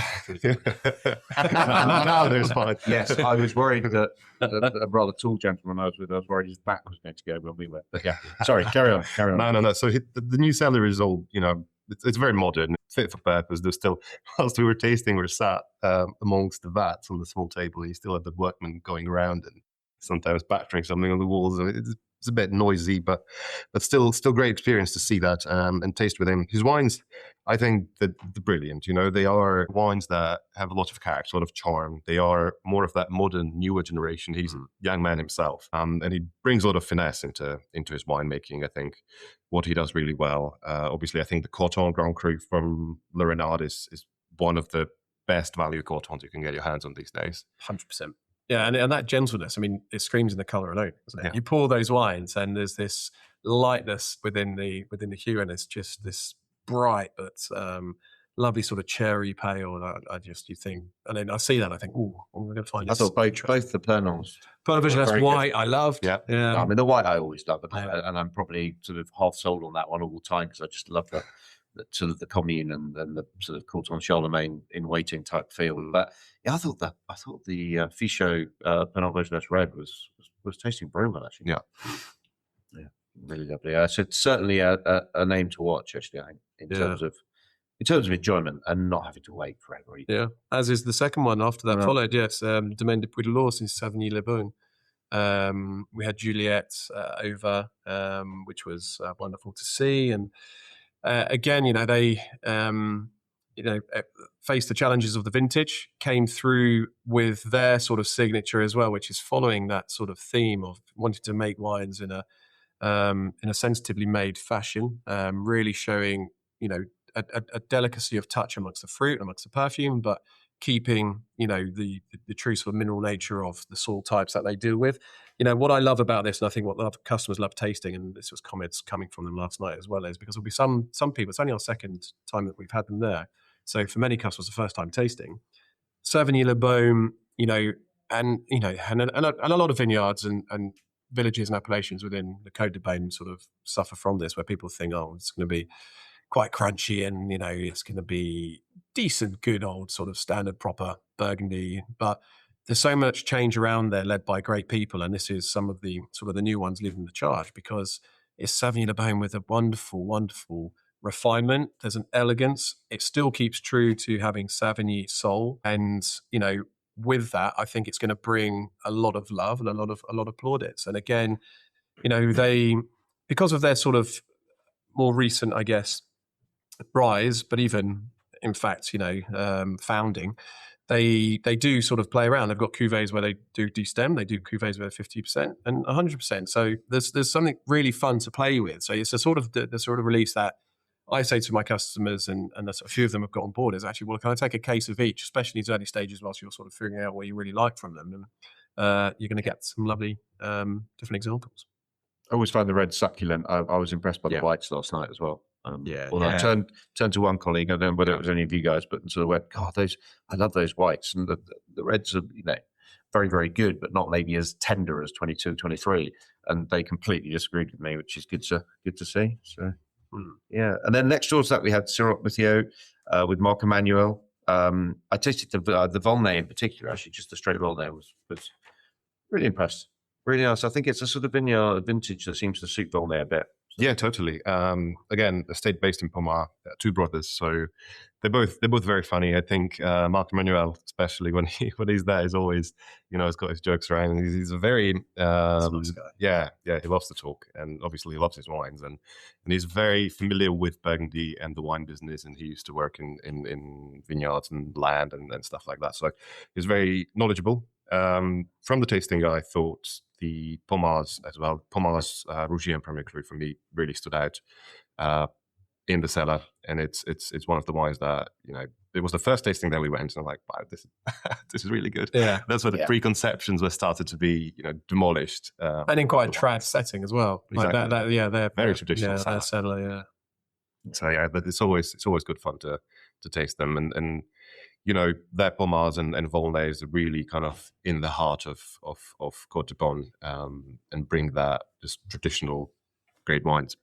Now there's fine. Yes, I was worried that a rather tall gentleman I was worried his back was going to go when we went. But yeah, sorry, carry on. No. So the new cellar is all, it's very modern, fit for purpose. There's still, whilst we were tasting, we're sat amongst the vats on the small table. You still had the workmen going around and sometimes battering something on the walls. It's a bit noisy, but still great experience to see that and taste with him. His wines, I think that they're brilliant. They are wines that have a lot of character, a lot of charm. They are more of that modern, newer generation. He's a young man himself, and he brings a lot of finesse into his winemaking. I think what he does really well. Obviously, I think the Coton Grand Cru from Le Renard is one of the best value Cotons you can get your hands on these days. 100%. Yeah, and that gentleness, I mean, it screams in the colour alone, doesn't it? Yeah. You pour those wines and there's this lightness within the hue, and it's just this bright but lovely sort of cherry pale. You think, and then I see that, I think, oh, we're going to find I thought both the Pernons. Pinot Vigilance very white, I loved. Yeah. I mean, the white I always love, and I'm probably sort of half sold on that one all the time because I just love the sort of the commune and the sort of Courton Charlemagne in waiting type feel. But yeah, I thought the Fichot Pinot Vigilance red was tasting very well actually. Yeah, really lovely. So it's certainly a name to watch actually. I think in terms of enjoyment and not having to wait forever. Either. Yeah, as is the second one after that followed. Yes, Domaine de Puy-de-Lors in Savigny-le-Beaune. We had Juliette over, which was wonderful to see, and again, they faced the challenges of the vintage, came through with their sort of signature as well, which is following that sort of theme of wanting to make wines in a sensitively made fashion, really showing a delicacy of touch amongst the fruit, amongst the perfume, but keeping the true sort of mineral nature of the soil types that they deal with. What I love about this, and I think what the customers love tasting, and this was comments coming from them last night as well, is because there'll be some people, it's only our second time that we've had them there. So for many customers, the first time tasting. Savigny-le-Beaune, and a lot of vineyards and villages and appellations within the Côte de Beaune sort of suffer from this, where people think, oh, it's going to be quite crunchy and, it's going to be decent, good old sort of standard proper Burgundy. But there's so much change around there led by great people. And this is some of the sort of the new ones leading the charge, because it's Savigny-le-Beaune with a wonderful, wonderful refinement. There's an elegance. It still keeps true to having Savigny soul. And, with that, I think it's going to bring a lot of love and a lot of plaudits. And again, they, because of their sort of more recent, I guess, rise, but even in fact, founding, they do sort of play around. They've got cuvées where they do destem, they do cuvées where 50% and 100%. So there's something really fun to play with. So it's a sort of the sort of release that I say to my customers, and a few of them have got on board, is actually, well, can I take a case of each, especially in these early stages whilst you're sort of figuring out what you really like from them, and you're going to get some lovely different examples. I always find the red succulent. I was impressed by the whites last night as well. I turned to one colleague, I don't know whether it was any of you guys, but sort of went, God, I love those whites. And the reds are, very, very good, but not maybe as tender as 22 and 23. And they completely disagreed with me, which is good to see. So, yeah. And then next door to that, we had Syrah Mathieu with Marc Emmanuel. I tasted the Volnay in particular, actually, just the straight Volnay was really impressed. Really nice. I think it's a sort of vintage that seems to suit Volnay a bit. Yeah, totally. Again, estate based in Pommard, two brothers, so they're both very funny. I think Marc Emmanuel, especially when he's there, is always he's got his jokes around. He's a very nice guy. Yeah, he loves to talk, and obviously he loves his wines, and he's very familiar with Burgundy and the wine business, and he used to work in vineyards and land and stuff like that. So he's very knowledgeable. From the tasting, I thought the Pommards as well. Pommards Rougier and Premier Cru for me really stood out in the cellar, and it's one of the wines that it was the first tasting that we went, and I'm like, wow, this is really good. Yeah, that's where the preconceptions were started to be demolished, and in quite a trad setting as well. Exactly. Like they're very traditional. Yeah, cellar. Yeah. So yeah, but it's always good fun to taste them, and their Pommards and Volnays are really kind of in the heart of Côte de Beaune, and bring that just traditional great wines.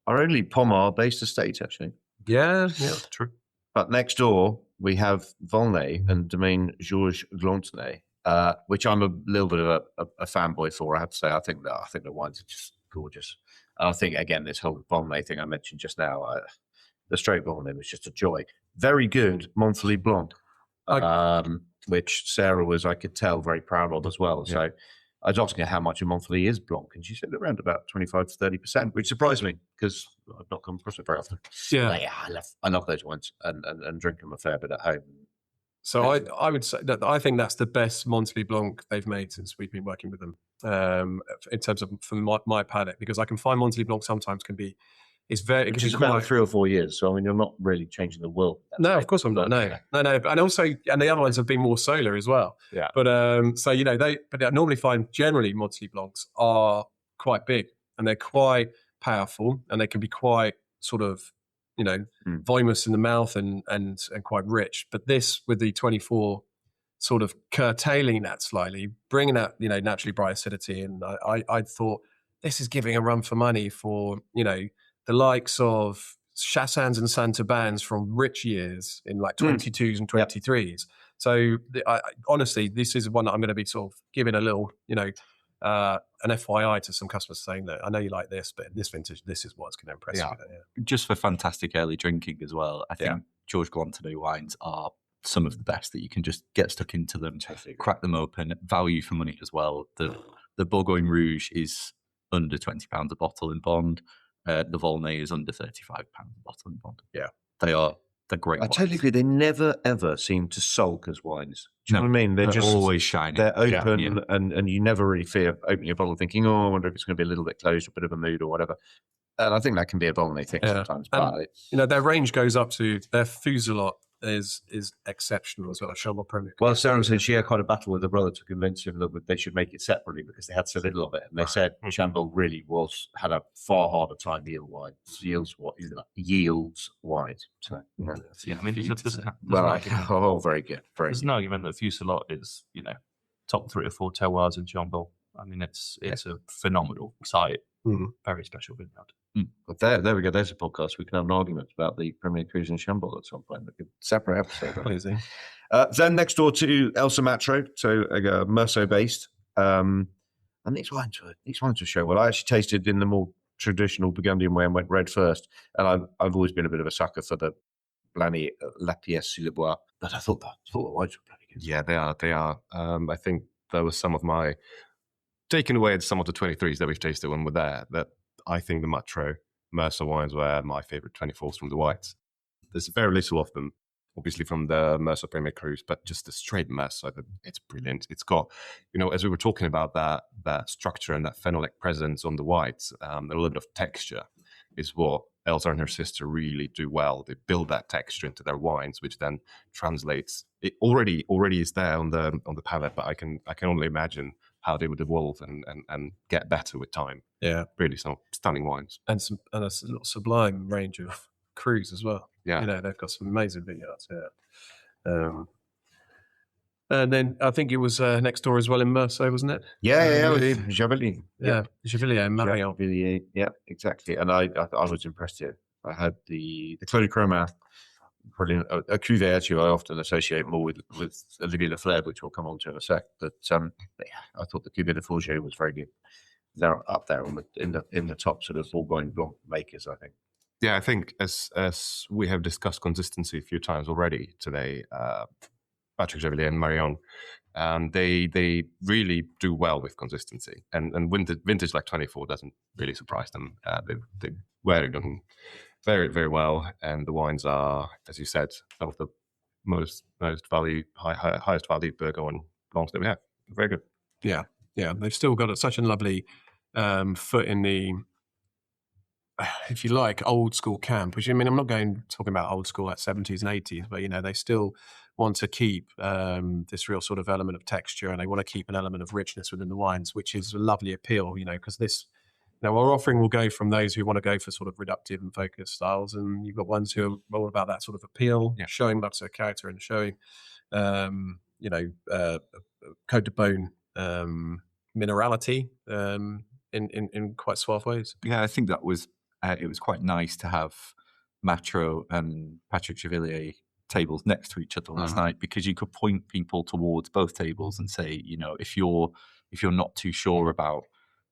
Our only Pommard-based estate, actually. Yeah, true. But next door, we have Volnay and Domaine Georges Glantonnay, which I'm a little bit of a fanboy for, I have to say. I think the wines are just gorgeous. And I think, again, this whole Volnay thing I mentioned just now, the straight Volnay was just a joy. Very good Montpellier Blanc, which Sarah was, I could tell, very proud of as well. So I was asking her how much a Monthly is Blanc, and she said around about 25 to 30%, which surprised me because I've not come across it very often. Yeah. But I love those wines and drink them a fair bit at home. So I would say that I think that's the best Monthly Blanc they've made since we've been working with them, in terms of for my palate, because I can find Monthly Blanc sometimes Which is about 3 or 4 years. So, I mean, you're not really changing the world. No, of course I'm not. No. And also, and the other ones have been more solar as well. Yeah. But, so, you know, but I normally find generally Monthly Blancs are quite big and they're quite powerful and they can be quite sort of, you know, voluminous in the mouth and quite rich. But this with the 24 sort of curtailing that slightly, bringing that, you know, naturally bright acidity. And I thought this is giving a run for money for, you know, the likes of Chassans and Saint-Aubins from rich years in like 22s and 23s. So honestly, this is one that I'm going to be sort of giving a little, you know, an FYI to some customers saying that I know you like this, but this vintage, this is what's going to impress you. Yeah. Just for fantastic early drinking as well. I think George Glantadou wines are some of the best that you can just get stuck into them, crack them open, value for money as well. The Bourgogne Rouge is under £20 a bottle in Bond. The Volnay is under £35 a bottle in Bond. Yeah. They're great wines. I totally agree. They never, ever seem to sulk as wines. Do you know what I mean? They're just always shining. They're open and you never really fear opening a bottle thinking, oh, I wonder if it's going to be a little bit closed, a bit of a mood or whatever. And I think that can be a Volnay thing sometimes. But you know, their range goes up to, their Fuselot is exceptional as well. Chambord Premier. Well, Sarah said she had quite a battle with her brother to convince him that they should make it separately because they had so little of it. And they said Chambord really had a far harder time yields wide. So, I mean, very good. There's an argument that Fuselot is, you know, top 3 or 4 terroirs in Chambord. I mean, it's a phenomenal site. Very special vineyard. But there we go. There's a podcast. We can have an argument about the Premier Cruise in Chambord at some point. A separate episode. Then next door to El Sumatro, so Merceau based. And these wines were show well. I actually tasted in the more traditional Burgundian way and went red first. And I've always been a bit of a sucker for the Blanny La Pièce sur le Bois. But I thought the wines were pretty good. Yeah, they are. I think there was some of my taken away some of the 23s that we've tasted when we're there. That I think the Matro Mercer wines were my favorite 24s from the whites. There's very little of them, obviously, from the Mercer Premier Cruise, but just the straight Mercer, it's brilliant. It's got, you know, as we were talking about that structure and that phenolic presence on the whites, a little bit of texture is what Elsa and her sister really do well. They build that texture into their wines, which then translates. It already is there on the palate, but I can only imagine how they would evolve and get better with time. Yeah, really some stunning wines and a little sublime range of crus as well. Yeah, you know, they've got some amazing vineyards. Yeah, and then I think it was next door as well in Merceau, wasn't it? Yeah, Javellier. Yeah, Javellier and Marion. Javellier, yeah, exactly. And I was impressed here. I had the Clos de Cromat. Brilliant. A cuvée actually I often associate more with Olivier Leflaibre, which we'll come on to in a sec. But I thought the Cuvée de Fourgère was very good. They're up there in the top sort of Bourgogne Blanc makers, I think. Yeah, I think as we have discussed consistency a few times already today, Patrick Javellier and Marion, they really do well with consistency. And vintage like 24 doesn't really surprise them. They wear it on very, very well, and the wines are, as you said, some of the most value, highest value Bourgogne Blancs that we have. Very good. Yeah. They've still got such a lovely foot in the, if you like, old school camp. Which, I mean, I'm not talking about old school like 70s and 80s, but you know, they still want to keep this real sort of element of texture, and they want to keep an element of richness within the wines, which is a lovely appeal. You know, because this. Now, our offering will go from those who want to go for sort of reductive and focused styles, and you've got ones who are all about that sort of appeal, showing lots of character and showing, you know, Côte de Beaune minerality in quite suave ways. Yeah, I think that was it was quite nice to have Matro and Patrick Javellier tables next to each other last night, because you could point people towards both tables and say, you know, if you're not too sure about,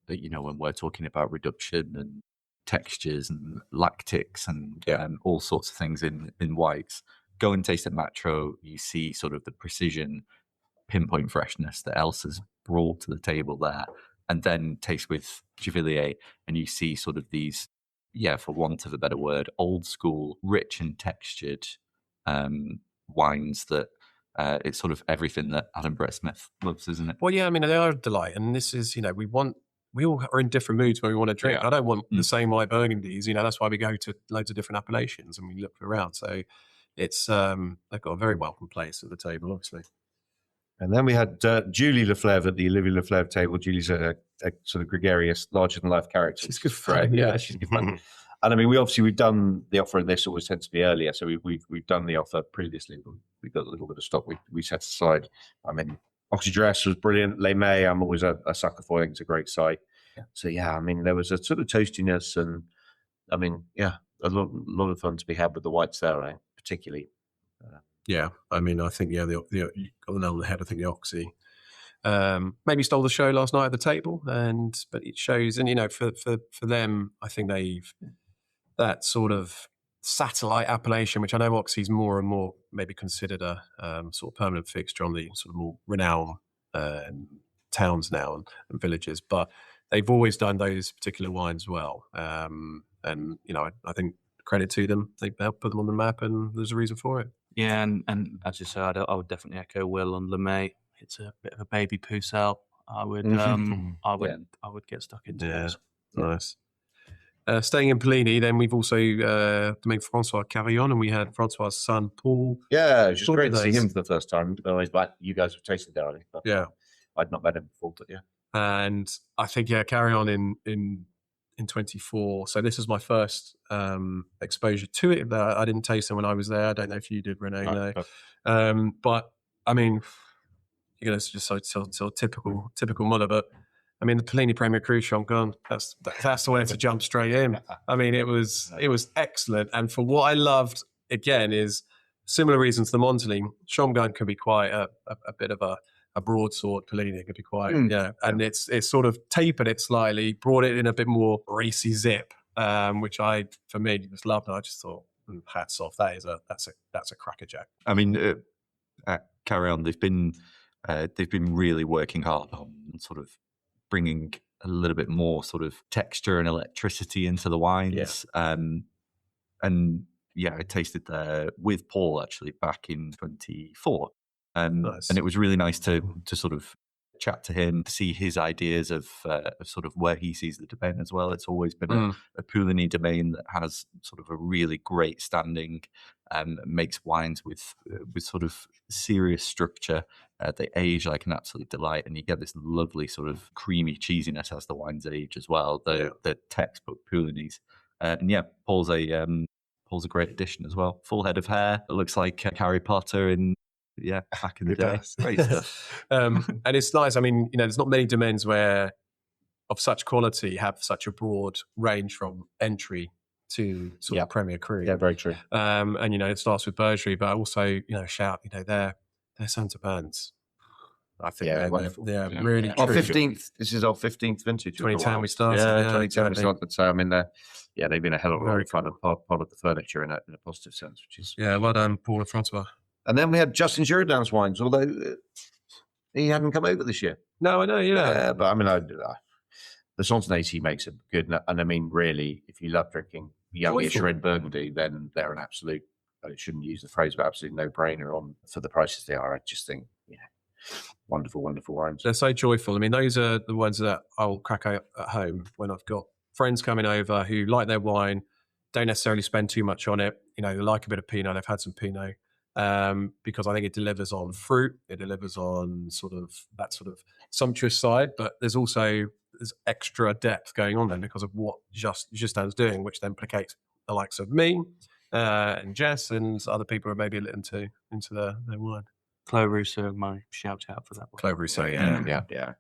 you know, when we're talking about reduction and textures and lactics and all sorts of things in whites, go and taste at Matro. You see sort of the precision, pinpoint freshness that Elsa's brought to the table there, and then taste with Juvillier, and you see sort of these, for want of a better word, old school, rich and textured wines that it's sort of everything that Adam Brett Smith loves, isn't it? Well, yeah, I mean, they are a delight. And this is, we all are in different moods when we want to drink. Yeah. I don't want the same white Burgundies. That's why we go to loads of different appellations and we look around. So it's, they've got a very welcome place at the table, obviously. And then we had Julie Leflevre at the Olivier Leflevre table. Julie's a sort of gregarious, larger-than-life character. She's good fun. Yeah, she's good fun. And I mean, we've done the offer, and this always tends to be earlier. So we've done the offer previously, but we've got a little bit of stock we set aside. I mean, Oxydress was brilliant. Les May, I'm always a sucker for. I think it's a great site. Yeah. So yeah, I mean, there was a sort of toastiness, and I mean, yeah, a lot of fun to be had with the whites there, right? Particularly. Yeah, I mean, I think, you got the nail on the head. I think the Oxy maybe stole the show last night at the table, but it shows, and for them, I think that sort of satellite appellation, which I know Oxy's more and more maybe considered a sort of permanent fixture on the sort of more renowned towns now and villages, but they've always done those particular wines well, and I think credit to them, they helped put them on the map, and there's a reason for it. Yeah, and as you said, I would definitely echo Will on Le May. It's a bit of a baby pucelle. I would get stuck into it. Nice. Staying in Polini, then we've also Domaine Francois Carillon, and we had Francois' son Paul. Yeah, it was just great to see him for the first time. Otherwise, you guys have tasted it, I think. But yeah, I'd not met him before, but yeah. And I think Carillon in 24. So this is my first exposure to it. I didn't taste it when I was there. I don't know if you did, Rene. No. But I mean, it's just so typical Muller. But I mean, the Polini Premier Cru Champagne, that's the way to jump straight in. I mean, it was excellent. And for what I loved, again, is similar reasons to the Montelene. Champagne can be quite a bit of a broadsword. Polini could be quite, and it's sort of tapered it slightly, brought it in a bit more racy zip, which for me just loved. And I just thought, hats off. That's a crackerjack. I mean, Carillon, they've been really working hard on sort of bringing a little bit more sort of texture and electricity into the wines. Yeah. And yeah, I tasted there with Paul actually back in 24. Nice. And it was really nice to sort of chat to him, to see his ideas of sort of where he sees the domain as well. It's always been a Pouligny domain that has sort of a really great standing, makes wines with sort of serious structure. They age like an absolute delight, and you get this lovely sort of creamy cheesiness as the wines age as well. The textbook Poulignys, and yeah, Paul's a great addition as well. Full head of hair. It looks like Harry Potter back in the day. Great stuff. And it's nice. I mean, there's not many domains where of such quality have such a broad range from entry to sort of Premier Cru. Yeah, very true. And it starts with Burgundy, but also shout their Saint-Aubins. I think they're really our 15th. This is our 15th vintage. 2010 we started. Yeah, 2010 we started. So I mean, they've been a hell of a lot of fun and part of the furniture in a positive sense, which is well done, Paul and Francois. And then we had Justin Jourdain's wines, although he hadn't come over this year. No, I know, yeah. But I mean, the Santenay he makes are good. And I mean, really, if you love drinking youngish red Burgundy, then they're an absolute, I shouldn't use the phrase, but absolute no-brainer for the prices they are. I just think, wonderful, wonderful wines. They're so joyful. I mean, those are the ones that I'll crack out at home when I've got friends coming over who like their wine, don't necessarily spend too much on it. They like a bit of Pinot. They've had some Pinot. Because I think it delivers on fruit, it delivers on sort of that sort of sumptuous side, but there's extra depth going on then because of what Justin's doing, which then placates the likes of me and Jess and other people who are maybe a little into their wine. Clos Rousseau, my shout out for that one. Clos Rousseau, yeah.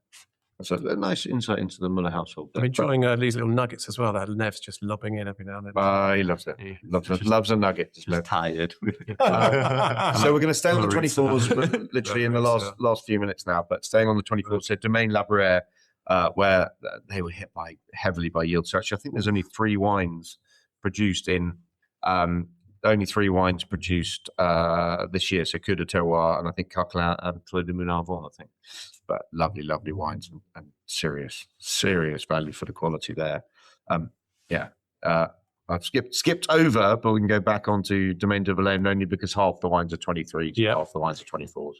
So a nice insight into the Muller household. I'm enjoying these little nuggets as well that Nev's just lobbing in every now and then. He loves it. He loves a nugget. Just tired. So we're going to stay on the 24s, literally in the last few minutes now, but staying on the 24s. So Domaine Labruyère, where they were hit heavily by yield. So actually, I think there's only 3 wines produced in only 3 wines produced this year. So Coup de Terroir and I think Carclin and Clos de Moulin Vent, I think. But lovely, lovely wines and serious value for the quality there. I've skipped over, but we can go back onto Domaine de Villaine only because half the wines are 23s, half the wines are 24s.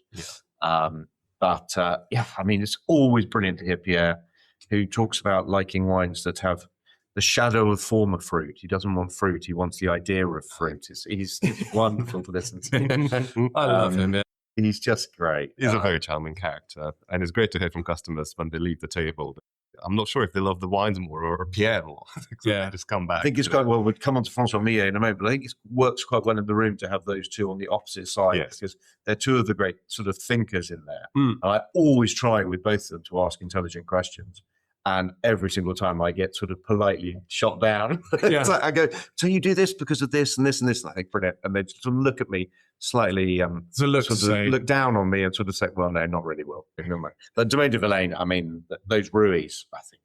I mean, it's always brilliant to hear Pierre, who talks about liking wines that have the shadow of former fruit. He doesn't want fruit; he wants the idea of fruit. He's wonderful to listen to. I love him. Yeah. He's just great. He's a very charming character, and it's great to hear from customers when they leave the table. I'm not sure if they love the wines more or Pierre more. They just come back. I think it's quite well. We'll come on to Francois Millet in a moment, but I think it works quite well in the room to have those two on the opposite side because they're two of the great sort of thinkers in there. And I always try with both of them to ask intelligent questions. And every single time I get sort of politely shot down. It's like I go, so you do this because of this and this and this. And I think, brilliant. And they sort of look at me slightly, look down on me and sort of say, well, no, not really well. But Domaine de Villaine, I mean, those Ruiz, I think.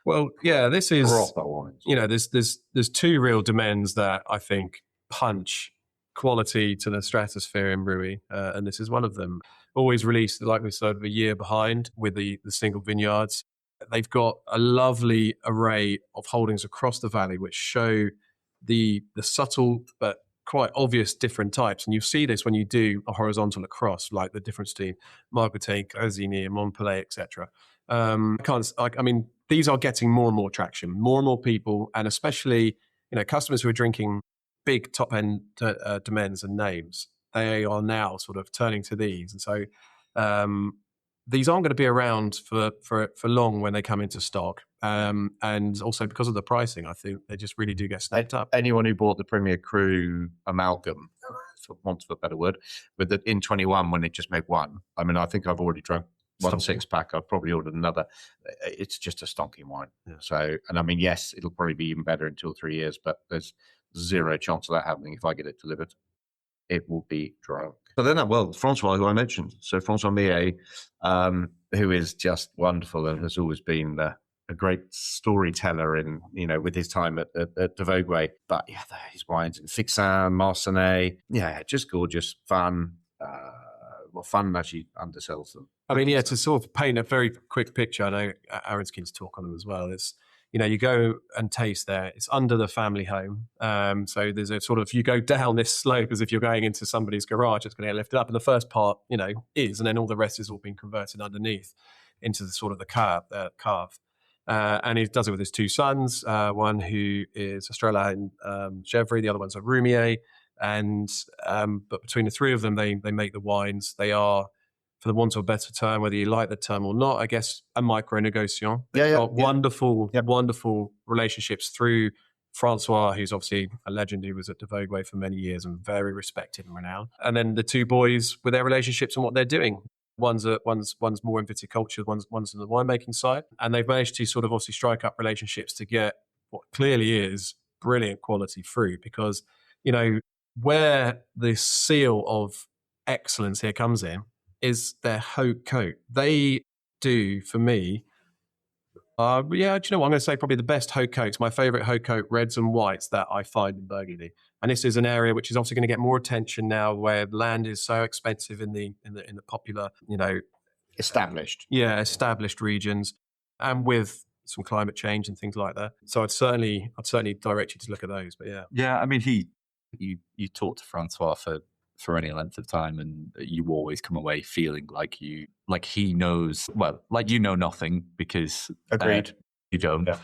Well, yeah, this is, proper wines. There's 2 real domains that I think punch quality to the stratosphere in Rui, and this is one of them. Always released, like we said, a year behind with the single vineyards. They've got a lovely array of holdings across the valley, which show the subtle but quite obvious different types. And you see this when you do a horizontal across, like the difference between Margotay, Casigny, Montpellier, etc. These are getting more and more traction, more and more people, and especially customers who are drinking big top-end domains and names. They are now sort of turning to these, and so these aren't going to be around for long when they come into stock. And also because of the pricing, I think they just really do get snapped up. Anyone who bought the Premier Cru amalgam, for want of a better word, with the in 21 when it just made one. I mean, I think I've already drunk 1 6-pack. I've probably ordered another. It's just a stonking wine. Yeah. So, and I mean, yes, it'll probably be even better in 2 or 3 years, but there's zero chance of that happening if I get it delivered. It will be drunk. But then, Francois, who I mentioned, so Francois Millet, who is just wonderful and has always been a great storyteller in, with his time at De Vogüé. But his wines in Fixin, Marsanais, just gorgeous, fun. Fun actually undersells them. I mean, to sort of paint a very quick picture, I know Aaron's keen to talk on them as well. It's, you go and taste there. It's under the family home. So there's a sort of, you go down this slope as if you're going into somebody's garage. It's going to get lifted up. And the first part, is, and then all the rest is all being converted underneath into the sort of the carve. And he does it with his 2 sons, one who is Estrella and Chevry, the other one's a Roumier. And but between the 3 of them, they make the wines. They are, for the want of a better term, whether you like the term or not, I guess, a micro-negociant. They've got wonderful relationships through Francois, who's obviously a legend who was at De Vogüé for many years and very respected and renowned. And then the 2 boys with their relationships and what they're doing. One's more in viticulture, one's in the winemaking side. And they've managed to sort of obviously strike up relationships to get what clearly is brilliant quality fruit because, where the seal of excellence here comes in is their haute cote. They do, for me, do you know what? I'm going to say probably the best haute cotes, my favourite haute cote reds and whites that I find in Burgundy. And this is an area which is obviously going to get more attention now where land is so expensive in the popular, established regions, and with some climate change and things like that. So I'd certainly direct you to look at those. But I mean, you talk to Francois for any length of time, and you always come away feeling like he knows, well, like you know nothing because agreed you don't. Yeah.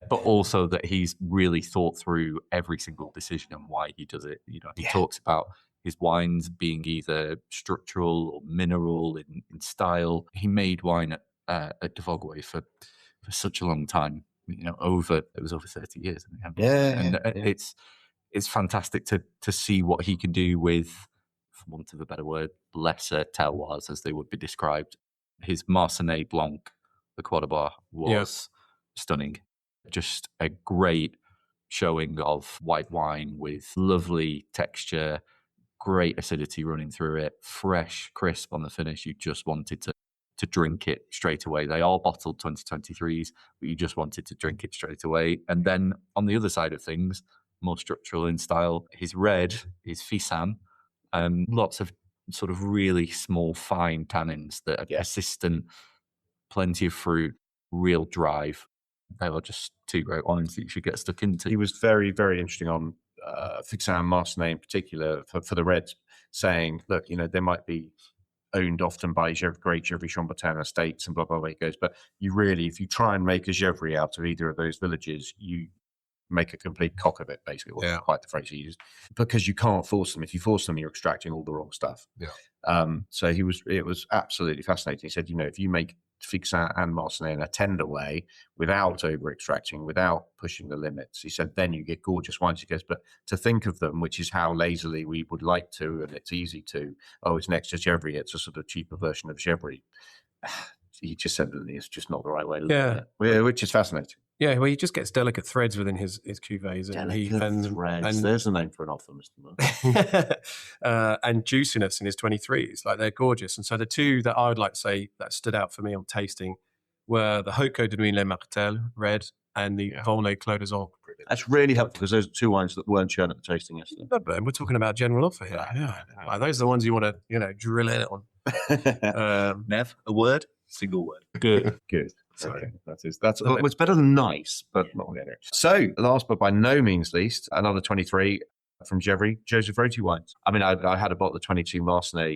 But also that he's really thought through every single decision and why he does it. He talks about his wines being either structural or mineral in style. He made wine at De Vogüé for such a long time. It was over 30 years. It's fantastic to see what he can do with, for want of a better word, lesser terroirs as they would be described. His Marsanais Blanc, the Croix de Bar, was stunning. Just a great showing of white wine with lovely texture, great acidity running through it, fresh, crisp on the finish. You just wanted to drink it straight away. They are bottled 2023s, but you just wanted to drink it straight away. And then on the other side of things, more structural in style. His red is Fisam. Lots of sort of really small, fine tannins that are persistent, plenty of fruit, real drive. They are just two great wines that you should get stuck into. He was very, very interesting on Fixin Marseille in particular for the Reds, saying, look, they might be owned often by great Gevrey Chambertin estates and blah, blah, blah. He goes, but you really, if you try and make a Gevrey out of either of those villages, you make a complete cock of it, basically. Wasn't quite the phrase he used, because you can't force them. If you force them, you're extracting all the wrong stuff. So it was absolutely fascinating. He said, if you make Fixin and Marseille in a tender way, without over extracting, without pushing the limits, he said, then you get gorgeous wines. He goes, but to think of them, which is how lazily we would like to, and it's easy to, it's next to Gevrey, it's a sort of cheaper version of Gevrey. He just said that it's just not the right way to look at it, which is fascinating. Yeah, well, he just gets delicate threads within his cuvées. Threads. There's a name for an author, Mr. Moore. And juiciness in his 23s. Like, they're gorgeous. And so the two that I would like to say that stood out for me on tasting were the Haute-Côte de Nuit Les Martels, red, and the Volnay Clos des Ancres. That's really helpful, because those are two wines that weren't shown at the tasting yesterday. But we're talking about general offer here. Like, those are the ones you want to, drill in on. Nev, a word? Single word. Good. Okay. That's it's better than nice, but not really. So, last but by no means least, another 23 from Gevrey, Joseph Roti wines. I mean, I had a bottle of 22 Marseille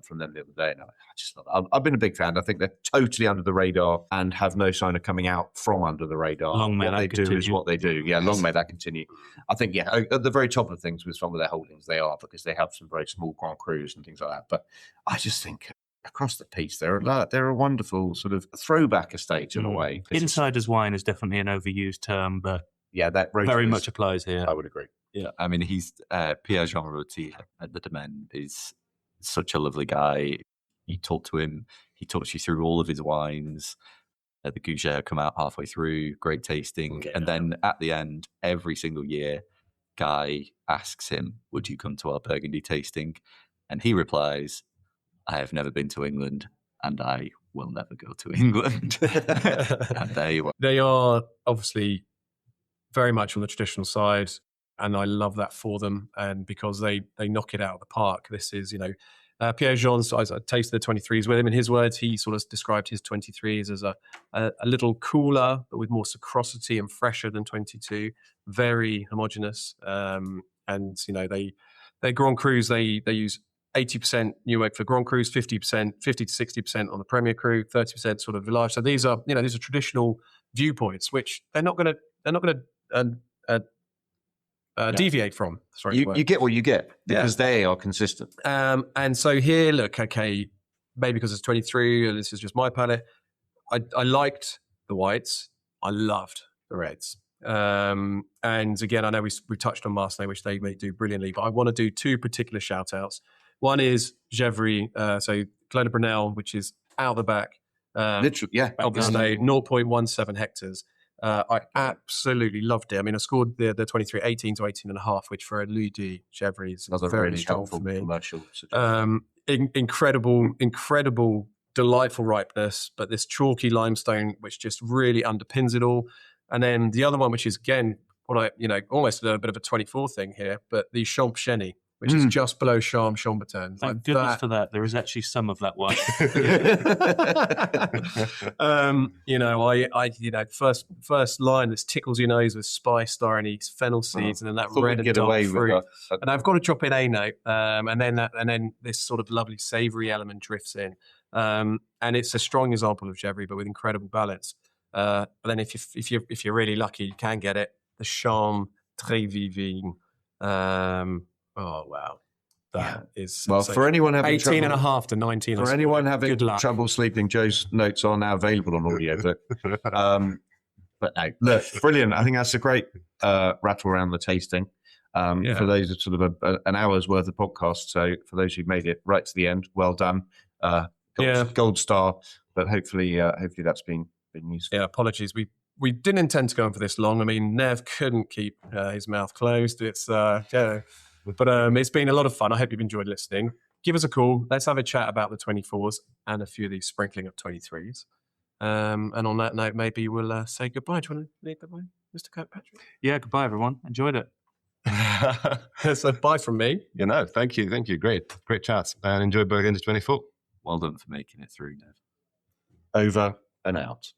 from them the other day, and I just love it. I've been a big fan. I think they're totally under the radar and have no sign of coming out from under the radar. Long may what that they continue. do is what they do. Yeah, long may that continue. I think, at the very top of things with some of their holdings, they are, because they have some very small Grand Crus and things like that. But I just think, across the piece, they're a wonderful sort of throwback estate in a way. Insider's wine is definitely an overused term, but that very much applies here. I would agree. Yeah, I mean, he's Pierre-Jean Roti at the Domaine is such a lovely guy. You talk to him, he talks you through all of his wines. The Gougère come out halfway through, great tasting. And then at the end, every single year, Guy asks him, would you come to our Burgundy tasting? And he replies, I have never been to England, and I will never go to England. And they are obviously very much on the traditional side, and I love that for them. And because they knock it out of the park. This is, Pierre-Jean's, I tasted the 23s with him. In his words, he sort of described his 23s as a little cooler, but with more sucrosity and fresher than 22. Very homogenous. And, they Grand Crus, they use 80% New Oak for Grand Crus, 50% to 60% on the Premier Cru, 30% sort of Village. So these are traditional viewpoints, which they're not going to deviate from. You get what you get, because they are consistent. And so here, look, okay, maybe because it's 23, and this is just my palate. I liked the whites. I loved the reds. And again, I know we touched on Marseille, which they may do brilliantly, but I want to do two particular shout outs. One is Gevrey, so Clos de Brunel, which is out the back. Literally, of the state, 0.17 hectares. I absolutely loved it. I mean, I scored the 23 18 to 18.5, which for a Louis D Gevrey is very really strong for me. Commercial incredible, delightful ripeness, but this chalky limestone, which just really underpins it all. And then the other one, which is again, almost a bit of a 24 thing here, but the Champchenny, which is just below Chambertin. Thank goodness for that. There is actually some of that wine. First line that tickles your nose with spice, styrene, fennel seeds, and then that red and dark fruit. And I've got to drop in a note, and then this sort of lovely savoury element drifts in. And it's a strong example of Gevrey, but with incredible balance. But then if you're really lucky, you can get it. The Champ Très Vivin. Oh wow, that is well for anyone having 18.5 to 19. For anyone having trouble sleeping, Joe's notes are now available on audio. But no, look, brilliant. I think that's a great rattle around the tasting. For those of sort of an hour's worth of podcast. So for those who've made it right to the end, well done. Gold star. But hopefully that's been useful. Yeah, apologies. We didn't intend to go on for this long. I mean, Nev couldn't keep his mouth closed. It's But it's been a lot of fun. I hope you've enjoyed listening. Give us a call. Let's have a chat about the 24s and a few of these sprinkling of 23s. And on that note, maybe we'll say goodbye. Do you want to leave goodbye, Mr. Kirkpatrick? Yeah, goodbye, everyone. Enjoyed it. So bye from me. Thank you. Great chat. And enjoy Burgundy 24. Well done for making it through, Nev. Over and out.